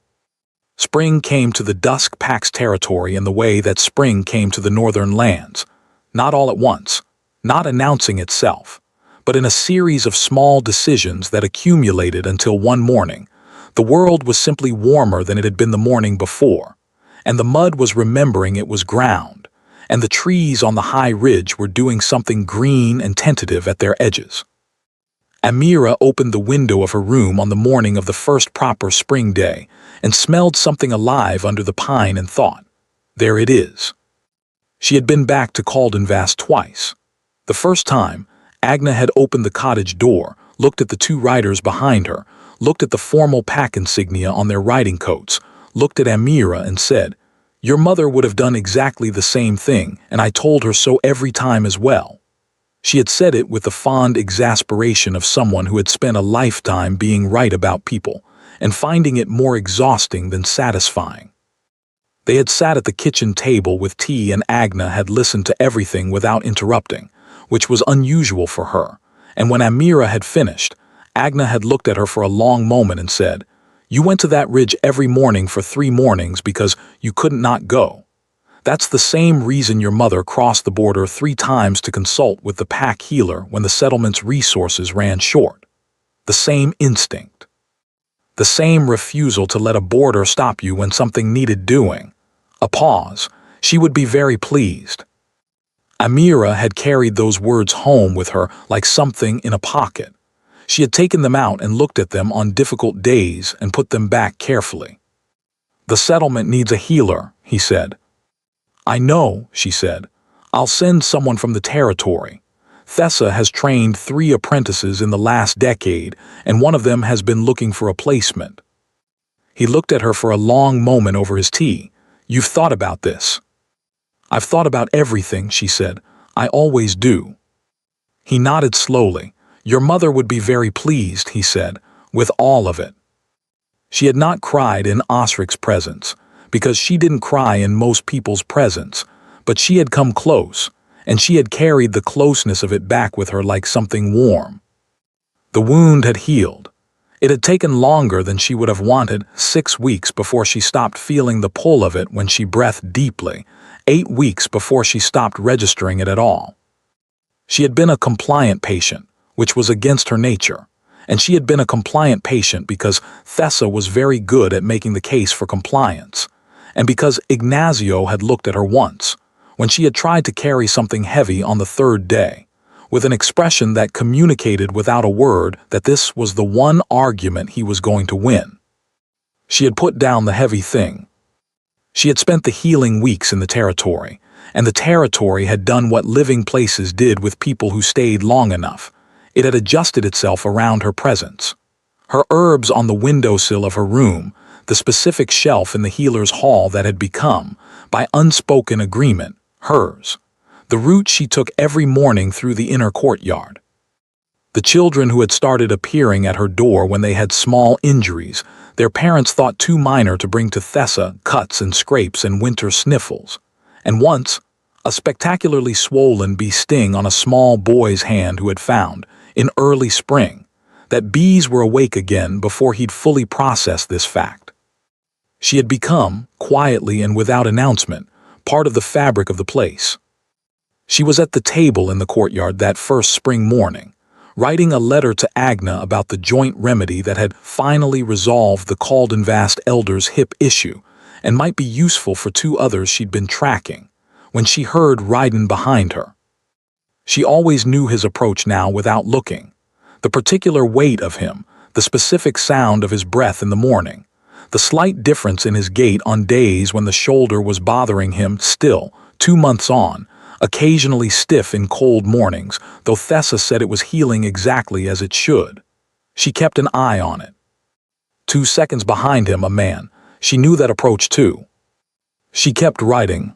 Spring came to the Dusk Pax territory in the way that spring came to the northern lands. Not all at once, not announcing itself, but in a series of small decisions that accumulated until one morning, the world was simply warmer than it had been the morning before, and the mud was remembering it was ground, and the trees on the high ridge were doing something green and tentative at their edges. Amira opened the window of her room on the morning of the first proper spring day and smelled something alive under the pine and thought, "There it is." She had been back to Caldenvast twice. The first time, Agna had opened the cottage door, looked at the two riders behind her, looked at the formal pack insignia on their riding coats, looked at Amira and said, "Your mother would have done exactly the same thing, and I told her so every time as well." She had said it with the fond exasperation of someone who had spent a lifetime being right about people and finding it more exhausting than satisfying. They had sat at the kitchen table with tea and Agna had listened to everything without interrupting, which was unusual for her, and when Amira had finished, Agna had looked at her for a long moment and said, "You went to that ridge every morning for 3 mornings because you couldn't not go. That's the same reason your mother crossed the border 3 times to consult with the pack healer when the settlement's resources ran short. The same instinct. The same refusal to let a border stop you when something needed doing." A pause. "She would be very pleased." Amira had carried those words home with her like something in a pocket. She had taken them out and looked at them on difficult days and put them back carefully. "The settlement needs a healer," he said. "I know," she said. "I'll send someone from the territory. Thessa has trained 3 apprentices in the last decade, and one of them has been looking for a placement." He looked at her for a long moment over his tea. "You've thought about this?" "I've thought about everything," she said. "I always do." He nodded slowly. "Your mother would be very pleased," he said, "with all of it." She had not cried in Osric's presence, because she didn't cry in most people's presence, but she had come close, and she had carried the closeness of it back with her like something warm. The wound had healed. It had taken longer than she would have wanted, 6 weeks before she stopped feeling the pull of it when she breathed deeply, 8 weeks before she stopped registering it at all. She had been a compliant patient, which was against her nature, and she had been a compliant patient because Thessa was very good at making the case for compliance, and because Ignazio had looked at her once, when she had tried to carry something heavy on the 3rd day, with an expression that communicated without a word that this was the one argument he was going to win. She had put down the heavy thing. She had spent the healing weeks in the territory, and the territory had done what living places did with people who stayed long enough. It had adjusted itself around her presence. Her herbs on the windowsill of her room, the specific shelf in the healer's hall that had become, by unspoken agreement, hers. The route she took every morning through the inner courtyard. The children who had started appearing at her door when they had small injuries, their parents thought too minor to bring to Thessa cuts and scrapes and winter sniffles. And once, a spectacularly swollen bee sting on a small boy's hand who had found, in early spring, that bees were awake again before he'd fully processed this fact. She had become, quietly and without announcement, part of the fabric of the place. She was at the table in the courtyard that first spring morning, writing a letter to Agna about the joint remedy that had finally resolved the Caldenvast elder's hip issue and might be useful for 2 others she'd been tracking, when she heard Ryden behind her. She always knew his approach now without looking, the particular weight of him, the specific sound of his breath in the morning, The slight difference in his gait on days when the shoulder was bothering him still, 2 months on, occasionally stiff in cold mornings, though Thessa said it was healing exactly as it should. She kept an eye on it. 2 seconds behind him, a man. She knew that approach too. She kept writing.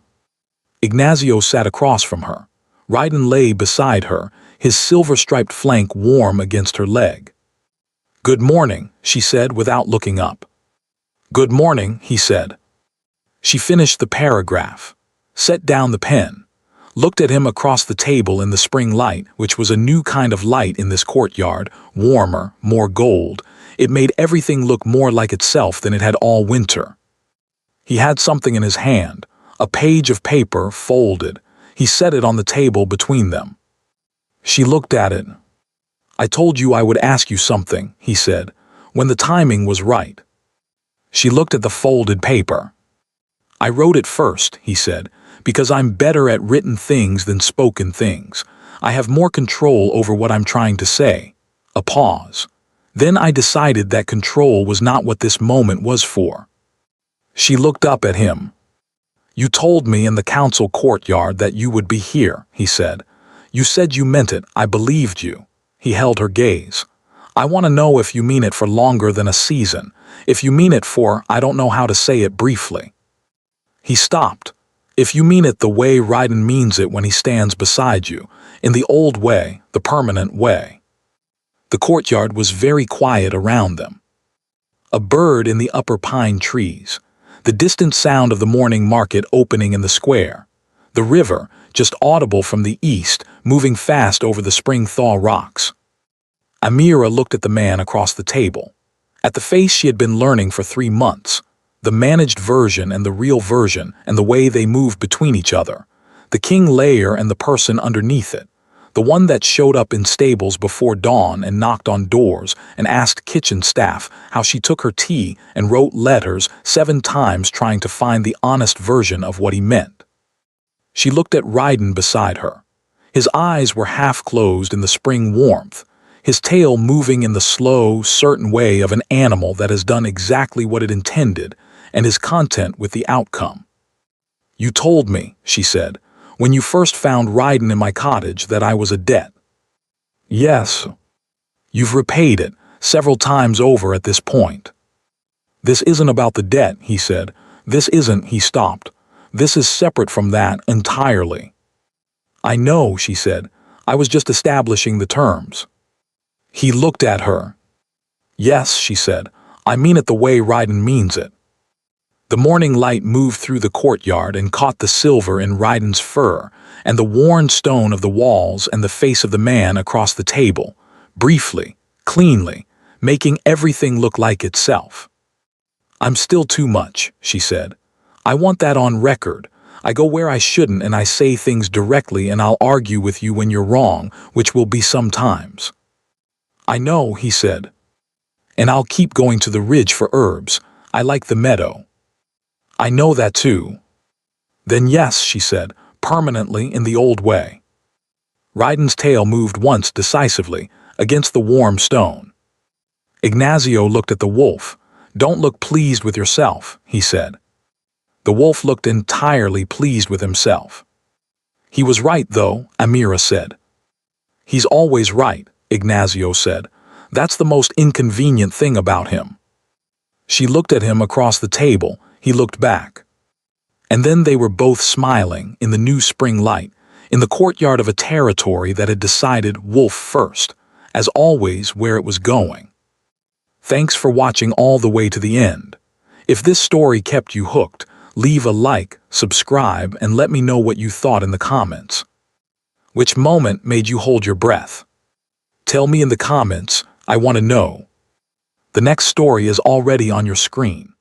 Ignazio sat across from her. Ryden lay beside her, his silver-striped flank warm against her leg. "Good morning," she said without looking up. "Good morning," he said. She finished the paragraph, set down the pen, looked at him across the table in the spring light, which was a new kind of light in this courtyard, warmer, more gold. It made everything look more like itself than it had all winter. He had something in his hand, a page of paper folded. He set it on the table between them. She looked at it. "I told you I would ask you something," he said, "when the timing was right." She looked at the folded paper. "I wrote it first," he said, "because I'm better at written things than spoken things. I have more control over what I'm trying to say." A pause. "Then I decided that control was not what this moment was for." She looked up at him. "You told me in the council courtyard that you would be here," he said. "You said you meant it. I believed you." He held her gaze. "I want to know if you mean it for longer than a season. If you mean it for, I don't know how to say it briefly." He stopped. "If you mean it the way Ryden means it when he stands beside you, in the old way, the permanent way." The courtyard was very quiet around them. A bird in the upper pine trees. The distant sound of the morning market opening in the square. The river, just audible from the east, moving fast over the spring thaw rocks. Amira looked at the man across the table. At the face she had been learning for 3 months. The managed version and the real version and the way they moved between each other. The king layer and the person underneath it. The one that showed up in stables before dawn and knocked on doors and asked kitchen staff how she took her tea and wrote letters 7 times trying to find the honest version of what he meant. She looked at Ryden beside her. His eyes were half closed in the spring warmth, his tail moving in the slow, certain way of an animal that has done exactly what it intended and is content with the outcome. "You told me," she said, "when you first found Ryden in my cottage that I was a debt." "Yes." "You've repaid it, several times over at this point." "This isn't about the debt," he said. "This isn't," he stopped. "This is separate from that entirely." "I know," she said. "I was just establishing the terms." He looked at her. "Yes," she said. "I mean it the way Ryden means it." The morning light moved through the courtyard and caught the silver in Ryden's fur and the worn stone of the walls and the face of the man across the table, briefly, cleanly, making everything look like itself. "I'm still too much," she said. "I want that on record. I go where I shouldn't and I say things directly and I'll argue with you when you're wrong, which will be sometimes." "I know," he said. "And I'll keep going to the ridge for herbs. I like the meadow." "I know that too." "Then yes," she said, permanently in the old way. Ryden's tail moved once decisively, against the warm stone. Ignazio looked at the wolf. "Don't look pleased with yourself," he said. The wolf looked entirely pleased with himself. "He was right, though," Amira said. "He's always right," Ignazio said. "That's the most inconvenient thing about him." She looked at him across the table. He looked back. And then they were both smiling in the new spring light, in the courtyard of a territory that had decided wolf first, as always where it was going. Thanks for watching all the way to the end. If this story kept you hooked, leave a like, subscribe, and let me know what you thought in the comments. Which moment made you hold your breath? Tell me in the comments, I want to know. The next story is already on your screen.